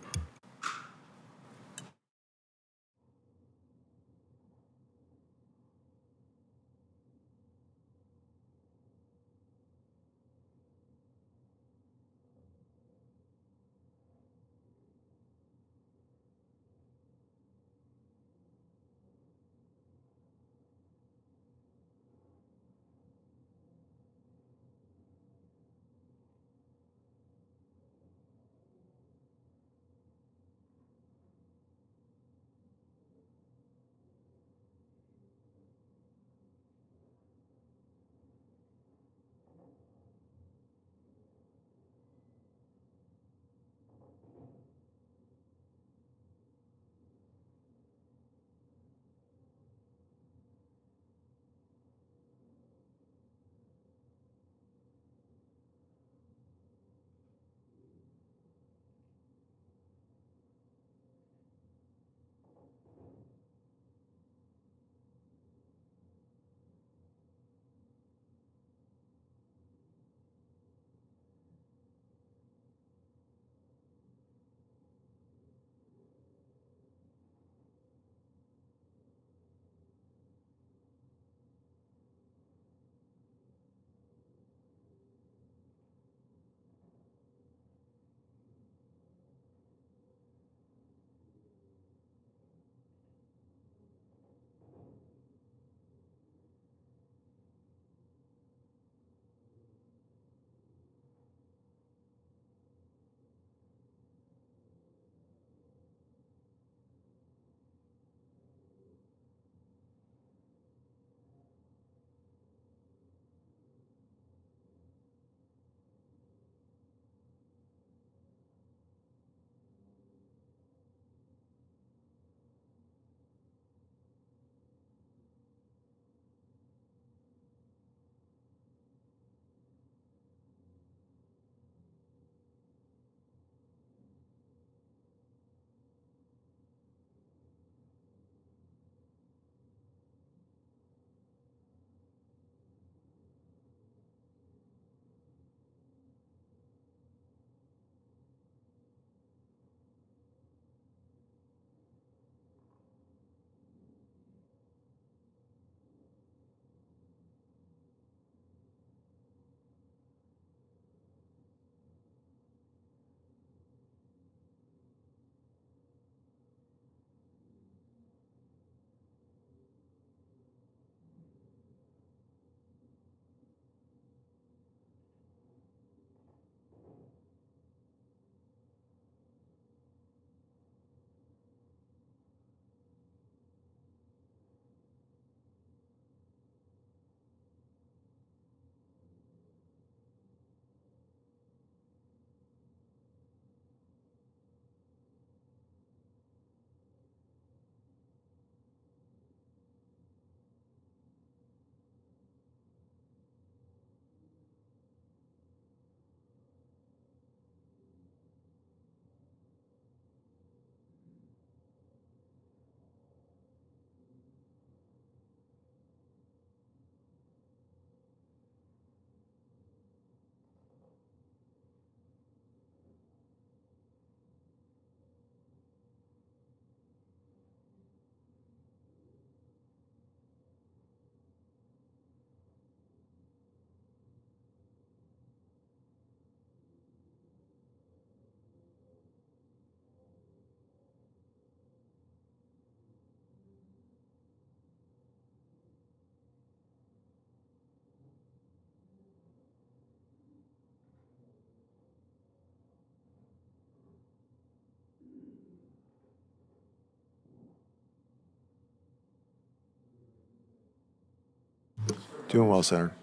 Doing well, Senator.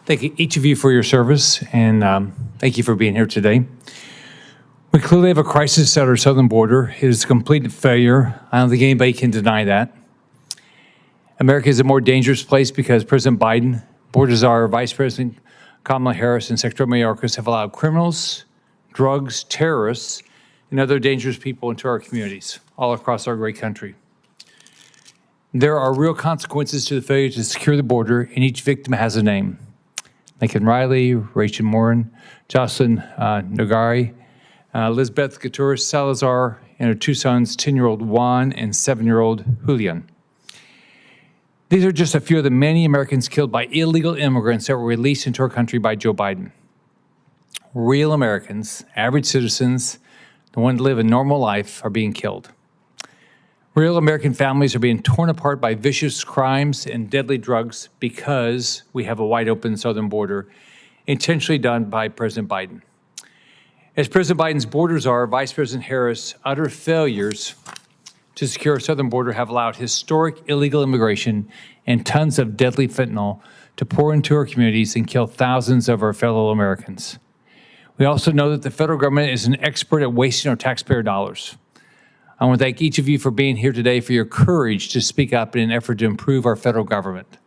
Thank each of you for your service, and thank you for being here today. We clearly have a crisis at our southern border. It is a complete failure. I don't think anybody can deny that. America is a more dangerous place because President Biden, Border Czar, Vice President Kamala Harris, and Secretary Mayorkas have allowed criminals, drugs, terrorists, and other dangerous people into our communities all across our great country. There are real consequences to the failure to secure the border, and each victim has a name. Lincoln Riley, Rachel Morin, Jocelyn Nogari, Lisbeth Gutierrez Salazar, and her two sons, 10-year-old Juan and 7-year-old Julian. These are just a few of the many Americans killed by illegal immigrants that were released into our country by Joe Biden. Real Americans, average citizens, the ones that live a normal life, are being killed. Real American families are being torn apart by vicious crimes and deadly drugs because we have a wide open southern border, intentionally done by President Biden. As President Biden's border czar, Vice President Harris' utter failures to secure our southern border have allowed historic illegal immigration and tons of deadly fentanyl to pour into our communities and kill thousands of our fellow Americans. We also know that the federal government is an expert at wasting our taxpayer dollars. I want to thank each of you for being here today, for your courage to speak up in an effort to improve our federal government.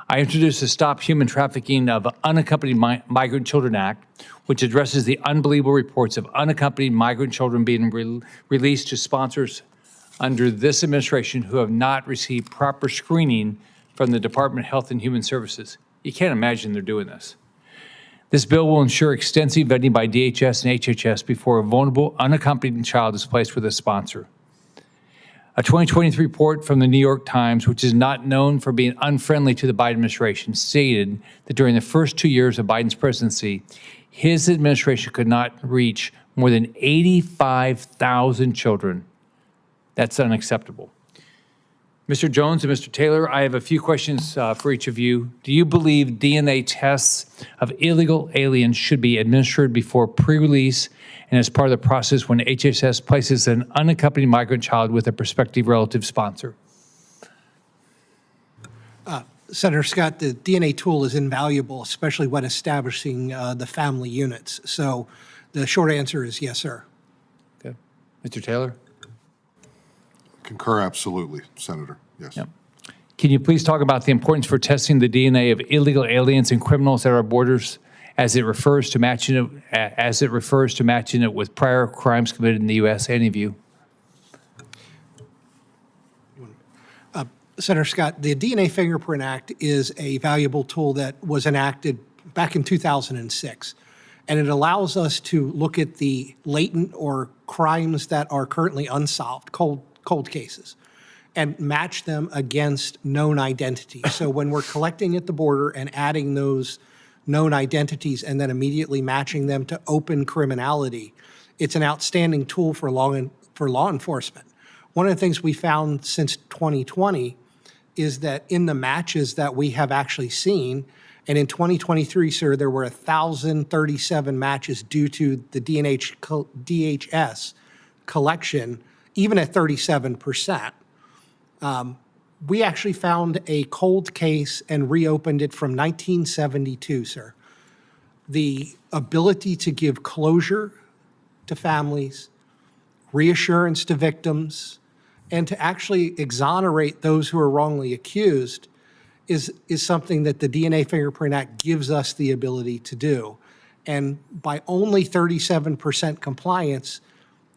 I introduced the Stop Human Trafficking of Unaccompanied Migrant Children Act, which addresses the unbelievable reports of unaccompanied migrant children being released to sponsors under this administration who have not received proper screening from the Department of Health and Human Services. You can't imagine they're doing this. This bill will ensure extensive vetting by DHS and HHS before a vulnerable, unaccompanied child is placed with a sponsor. A 2023 report from the New York Times, which is not known for being unfriendly to the Biden administration, stated that during the first 2 years of Biden's presidency, his administration could not reach more than 85,000 children. That's unacceptable. Mr. Jones and Mr. Taylor, I have a few questions for each of you. Do you believe DNA tests of illegal aliens should be administered before pre-release and as part of the process when HHS places an unaccompanied migrant child with a prospective relative sponsor? Senator Scott, the DNA tool is invaluable, especially when establishing the family units. So the short answer is yes, sir. Okay. Mr. Taylor? Concur absolutely, Senator. Yes. Yep. Can you please talk about the importance for testing the DNA of illegal aliens and criminals at our borders as it refers to matching it with prior crimes committed in the U.S.? Any of you? Senator Scott, the DNA Fingerprint Act is a valuable tool that was enacted back in 2006, and it allows us to look at the latent or crimes that are currently unsolved, cold cases, and match them against known identities. So when we're collecting at the border and adding those known identities and then immediately matching them to open criminality, it's an outstanding tool for law enforcement. One of the things we found since 2020 is that in the matches that we have actually seen, and in 2023, sir, there were 1,037 matches due to the DHS collection, even at 37%. We actually found a cold case and reopened it from 1972, sir. The ability to give closure to families, reassurance to victims, and to actually exonerate those who are wrongly accused is something that the DNA Fingerprint Act gives us the ability to do. And by only 37% compliance,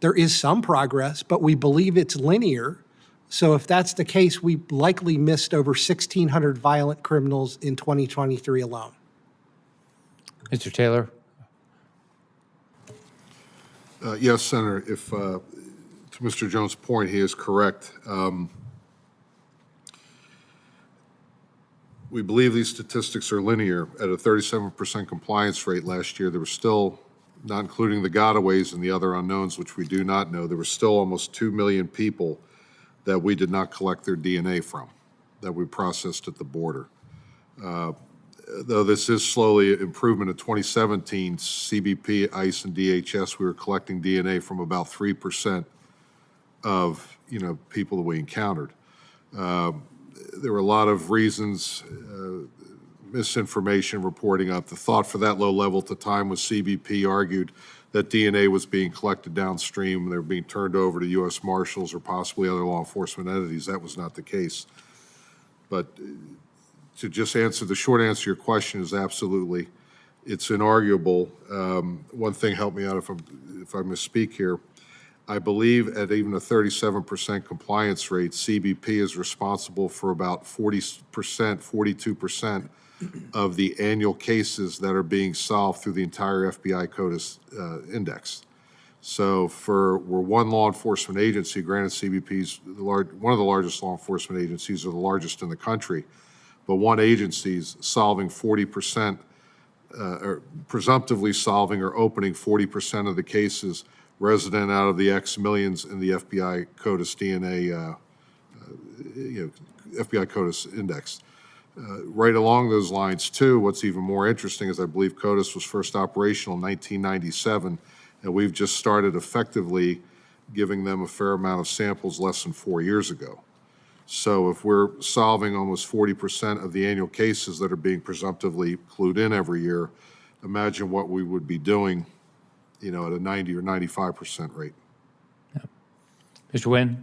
there is some progress, but we believe it's linear. So if that's the case, we likely missed over 1,600 violent criminals in 2023 alone. Mr. Taylor? Yes, Senator, if, to Mr. Jones' point, he is correct. We believe these statistics are linear. At a 37% compliance rate last year, there were still, not including the gotaways and the other unknowns, which we do not know, there were still almost 2 million people that we did not collect their DNA from. that we processed at the border. Though this is slowly improvement. In 2017, CBP, ICE, and DHS, we were collecting DNA from about 3% of, people that we encountered. There were a lot of reasons, misinformation reporting up. The thought for that low level at the time was CBP argued that DNA was being collected downstream, and they were being turned over to U.S. Marshals or possibly other law enforcement entities. That was not the case. But to just answer, the short answer to your question is absolutely. It's inarguable. One thing, help me out if I misspeak here. I believe at even a 37% compliance rate, CBP is responsible for about 40%, 42% of the annual cases that are being solved through the entire FBI CODIS index. So we're one law enforcement agency, granted CBP's one of the largest law enforcement agencies, or the largest in the country, but one agency's solving 40%, or presumptively solving or opening 40% of the cases resident out of the X millions in the FBI CODIS DNA, FBI CODIS index. Right along those lines, too, what's even more interesting is I believe CODIS was first operational in 1997, and we've just started effectively giving them a fair amount of samples less than 4 years ago. So if we're solving almost 40% of the annual cases that are being presumptively clued in every year, imagine what we would be doing, at a 90 or 95% rate. Mr. Nguyen?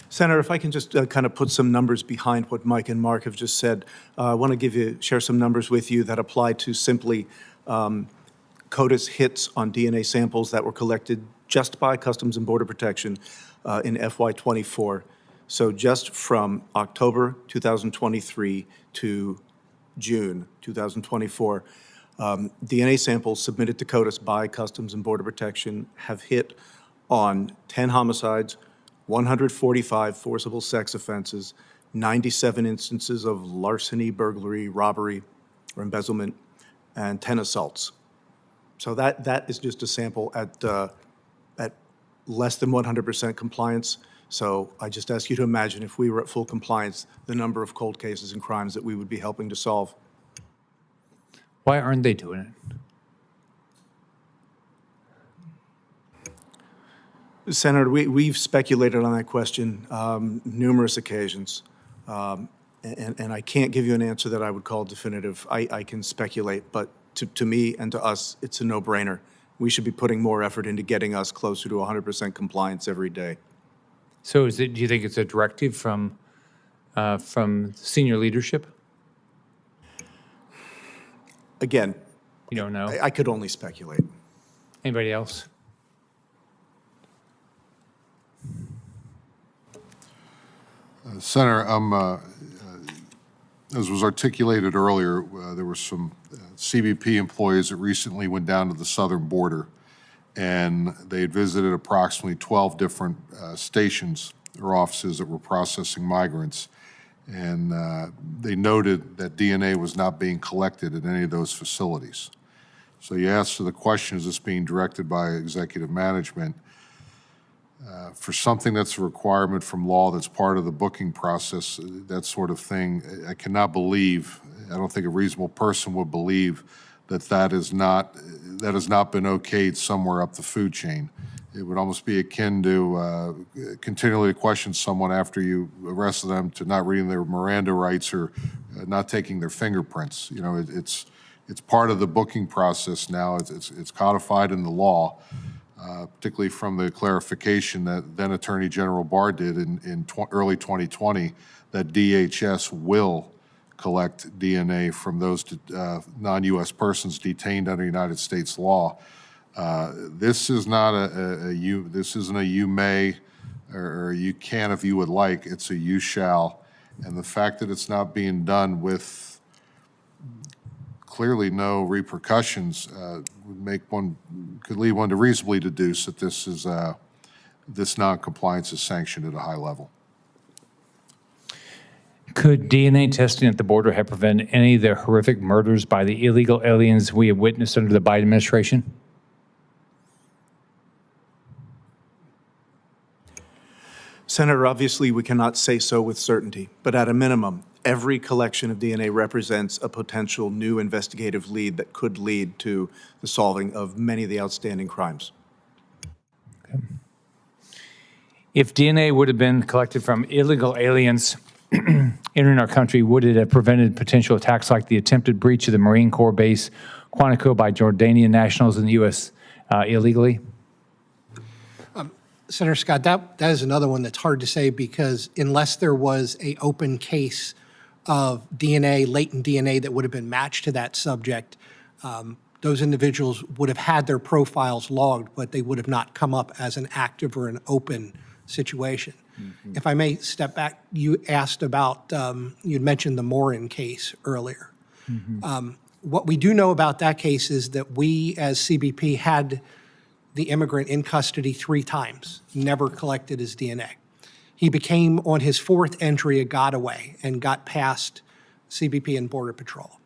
Senator, if I can just kind of put some numbers behind what Mike and Mark have just said. I want to share some numbers with you that apply to simply CODIS hits on DNA samples that were collected just by Customs and Border Protection in FY24. So just from October 2023 to June 2024, DNA samples submitted to CODIS by Customs and Border Protection have hit on 10 homicides, 145 forcible sex offenses, 97 instances of larceny, burglary, robbery, or embezzlement, and 10 assaults. So that is just a sample at less than 100% compliance. So I just ask you to imagine if we were at full compliance, the number of cold cases and crimes that we would be helping to solve. Why aren't they doing it? Senator, we've speculated on that question numerous occasions, and I can't give you an answer that I would call definitive. I can speculate, but to me and to us, it's a no-brainer. We should be putting more effort into getting us closer to 100% compliance every day. So do you think it's a directive from senior leadership? Again, You don't know? I could only speculate. Anybody else? Senator, as was articulated earlier, there were some CBP employees that recently went down to the southern border, and they had visited approximately 12 different stations or offices that were processing migrants. And they noted that DNA was not being collected at any of those facilities. So you asked the question, is this being directed by executive management? For something that's a requirement from law that's part of the booking process, that sort of thing, I cannot believe, I don't think a reasonable person would believe that that has not been okayed somewhere up the food chain. It would almost be akin to continually question someone after you arrested them to not reading their Miranda rights or not taking their fingerprints. It's part of the booking process now. It's codified in the law. Particularly from the clarification that then Attorney General Barr did in early 2020, that DHS will collect DNA from those non-U.S. persons detained under United States law. This is not this isn't a you may or you can if you would like. It's a you shall, and the fact that it's not being done with clearly no repercussions could lead one to reasonably deduce that this non-compliance is sanctioned at a high level. Could DNA testing at the border have prevented any of the horrific murders by the illegal aliens we have witnessed under the Biden administration? Senator, obviously, we cannot say so with certainty, but at a minimum, every collection of DNA represents a potential new investigative lead that could lead to the solving of many of the outstanding crimes. If DNA would have been collected from illegal aliens entering our country, would it have prevented potential attacks like the attempted breach of the Marine Corps base Quantico by Jordanian nationals in the U.S. Illegally? Senator Scott, that is another one that's hard to say because unless there was a open case of DNA, latent DNA that would have been matched to that subject, those individuals would have had their profiles logged, but they would have not come up as an active or an open situation. Mm-hmm. If I may step back, you asked about, you'd mentioned the Morin case earlier. Mm-hmm. What we do know about that case is that we, as CBP, had the immigrant in custody 3 times, never collected his DNA. He became, on his 4th entry, a got-away and got past CBP and Border Patrol.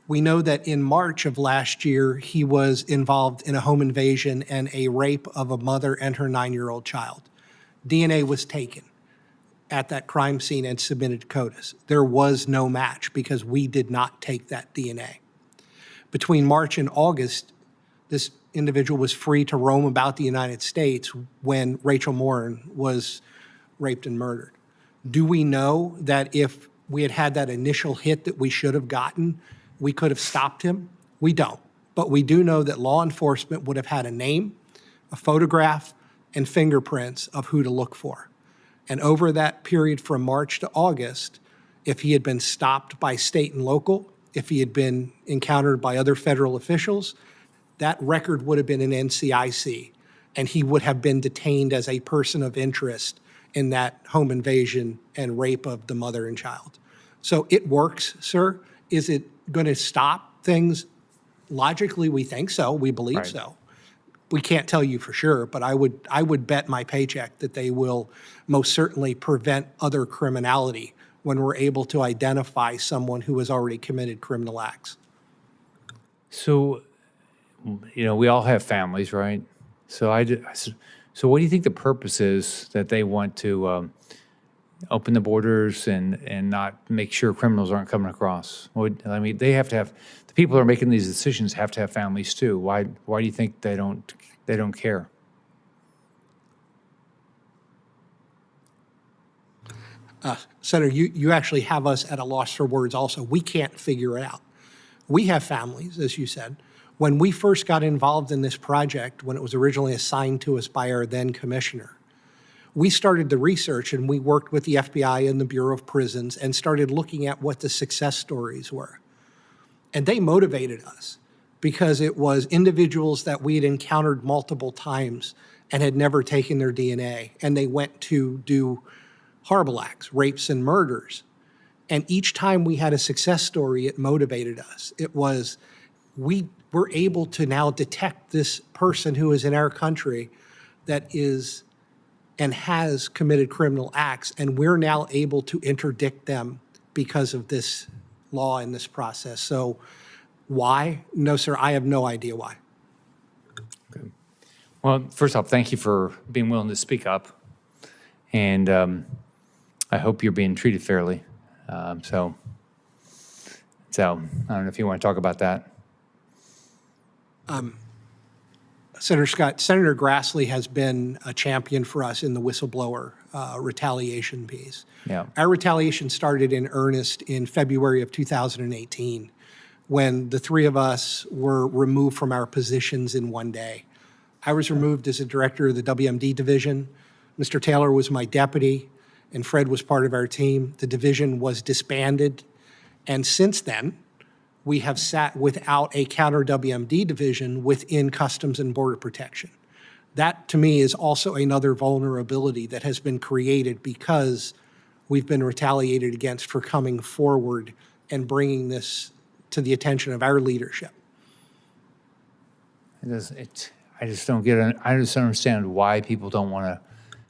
We know that in March of last year, he was involved in a home invasion and a rape of a mother and her 9-year-old child. DNA was taken at that crime scene and submitted to CODIS. There was no match because we did not take that DNA. Between March and August, this individual was free to roam about the United States when Rachel Morin was raped and murdered. Do we know that if we had had that initial hit that we should have gotten, we could have stopped him? We don't. But we do know that law enforcement would have had a name, a photograph, and fingerprints of who to look for. And over that period from March to August, if he had been stopped by state and local, if he had been encountered by other federal officials, that record would have been an NCIC, and he would have been detained as a person of interest in that home invasion and rape of the mother and child. So it works, sir. Is it going to stop things? Logically, we think so. We believe Right. so. We can't tell you for sure, but I would bet my paycheck that they will most certainly prevent other criminality when we're able to identify someone who has already committed criminal acts. So, we all have families, right? So so what do you think the purpose is that they want to open the borders and not make sure criminals aren't coming across? They have to have, the people who are making these decisions have to have families too. Why do you think they don't care? Senator, you actually have us at a loss for words also. We can't figure it out. We have families, as you said. When we first got involved in this project, when it was originally assigned to us by our then commissioner, we started the research and we worked with the FBI and the Bureau of Prisons and started looking at what the success stories were. And they motivated us because it was individuals that we had encountered multiple times and had never taken their DNA. And they went to do horrible acts, rapes and murders. And each time we had a success story, it motivated us. It was, we were able to now detect this person who is in our country that is and has committed criminal acts, and we're now able to interdict them because of this law and this process. So why? No, sir, I have no idea why. Okay. Well, first off, thank you for being willing to speak up. And I hope you're being treated fairly. So I don't know if you want to talk about that. Senator Scott, Senator Grassley has been a champion for us in the whistleblower retaliation piece. Yeah. Our retaliation started in earnest in February of 2018 when the 3 of us were removed from our positions in one day. I was removed as a director of the WMD division. Mr. Taylor was my deputy, and Fred was part of our team. The division was disbanded, and since then, we have sat without a counter WMD division within Customs and Border Protection. That, to me, is also another vulnerability that has been created because we've been retaliated against for coming forward and bringing this to the attention of our leadership. I just don't get it. I just don't understand why people don't want to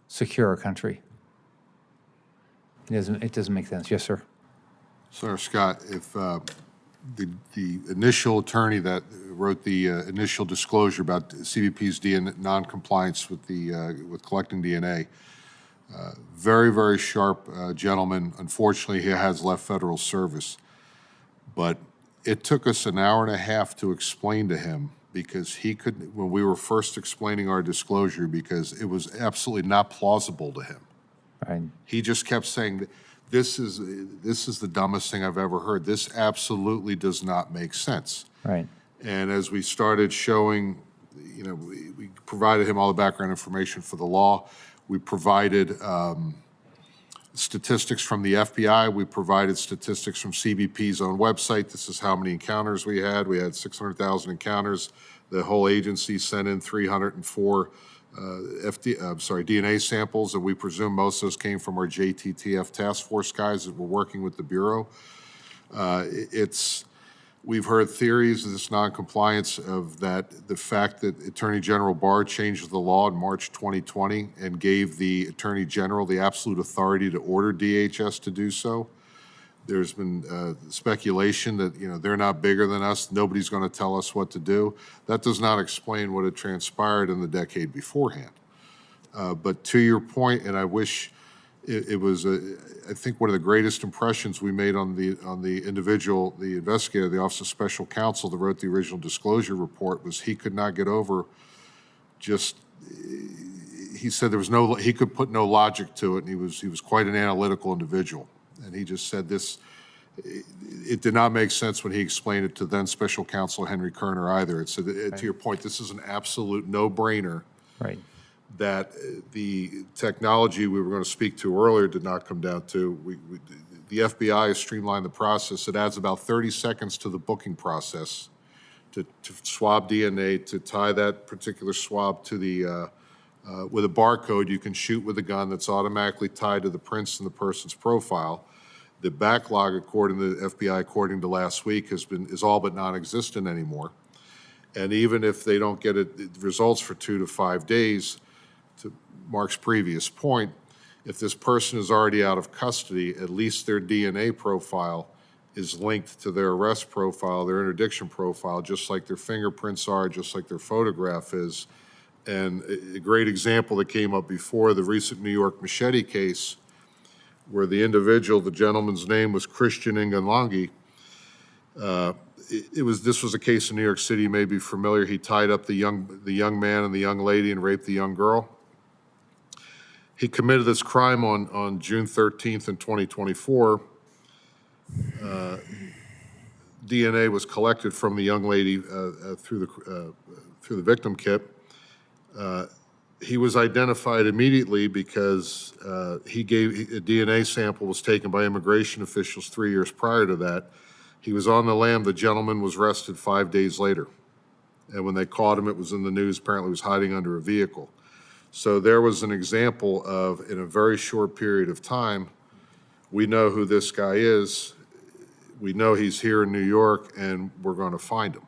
secure our country. It doesn't make sense. Yes, sir. Senator Scott, if the initial attorney that wrote the initial disclosure about CBP's DNA non-compliance with collecting DNA, Very, very sharp gentleman. Unfortunately, he has left federal service. But it took us an hour and a half to explain to him, because he could, when we were first explaining our disclosure, because it was absolutely not plausible to him. Right. He just kept saying, this is the dumbest thing I've ever heard. This absolutely does not make sense. Right. And as we started showing, you know, we provided him all the background information for the law. We provided statistics from the FBI. We provided statistics from CBP's own website. This is how many encounters we had. We had 600,000 encounters. The whole agency sent in 304 DNA samples, and we presume most of those came from our JTTF task force guys that were working with the Bureau. We've heard theories of this noncompliance of that, the fact that Attorney General Barr changed the law in March 2020 and gave the Attorney General the absolute authority to order DHS to do so. There's been speculation that, you know, they're not bigger than us, nobody's going to tell us what to do. That does not explain what had transpired in the decade beforehand. But to your point, and I wish it was, I think one of the greatest impressions we made on the individual, the investigator, the Office of Special Counsel that wrote the original disclosure report, was he could not get over just, he said there was no, he could put no logic to it, and he was quite an analytical individual. And he just said this, it did not make sense when he explained it to then Special Counsel Henry Kerner either. It said, to your point, this is an absolute no-brainer. Right. That the technology we were going to speak to earlier did not come down to. The FBI has streamlined the process. It adds about 30 seconds to the booking process to swab DNA, to tie that particular swab to the, with a barcode you can shoot with a gun that's automatically tied to the prints in the person's profile. The backlog, according to the FBI, according to last week, is all but non-existent anymore. And even if they don't get results for 2 to 5 days, to Mark's previous point, if this person is already out of custody, at least their DNA profile is linked to their arrest profile, their interdiction profile, just like their fingerprints are, just like their photograph is. And a great example that came up before, the recent New York machete case, where the individual, the gentleman's name was Christian Nganlangi. This was a case in New York City, you may be familiar. He tied up the young man and the young lady and raped the young girl. He committed this crime on June 13th in 2024. DNA was collected from the young lady through the victim kit. He was identified immediately because a DNA sample was taken by immigration officials 3 years prior to that. He was on the lam. The gentleman was arrested 5 days later. And when they caught him, it was in the news. Apparently, he was hiding under a vehicle. So there was an example of, in a very short period of time, we know who this guy is. We know he's here in New York, and we're going to find him.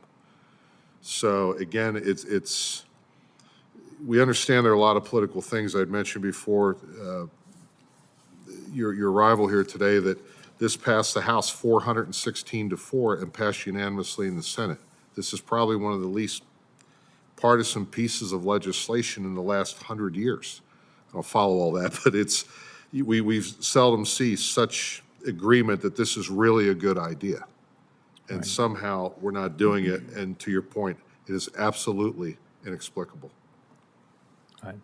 So again, we understand there are a lot of political things I'd mentioned before. Your rival here today, that this passed the House 416-4 and passed unanimously in the Senate. This is probably one of the least partisan pieces of legislation in the last 100 years. I don't follow all that, but we've seldom see such agreement that this is really a good idea. And Right. Somehow we're not doing it. And to your point, it is absolutely inexplicable. All right.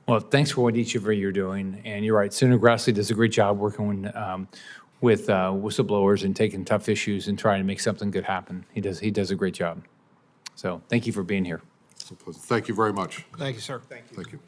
Well, thanks for what each of you are doing. And you're right, Senator Grassley does a great job working with whistleblowers and taking tough issues and trying to make something good happen. He does a great job. So thank you for being here. Thank you very much. Thank you, sir. Thank you.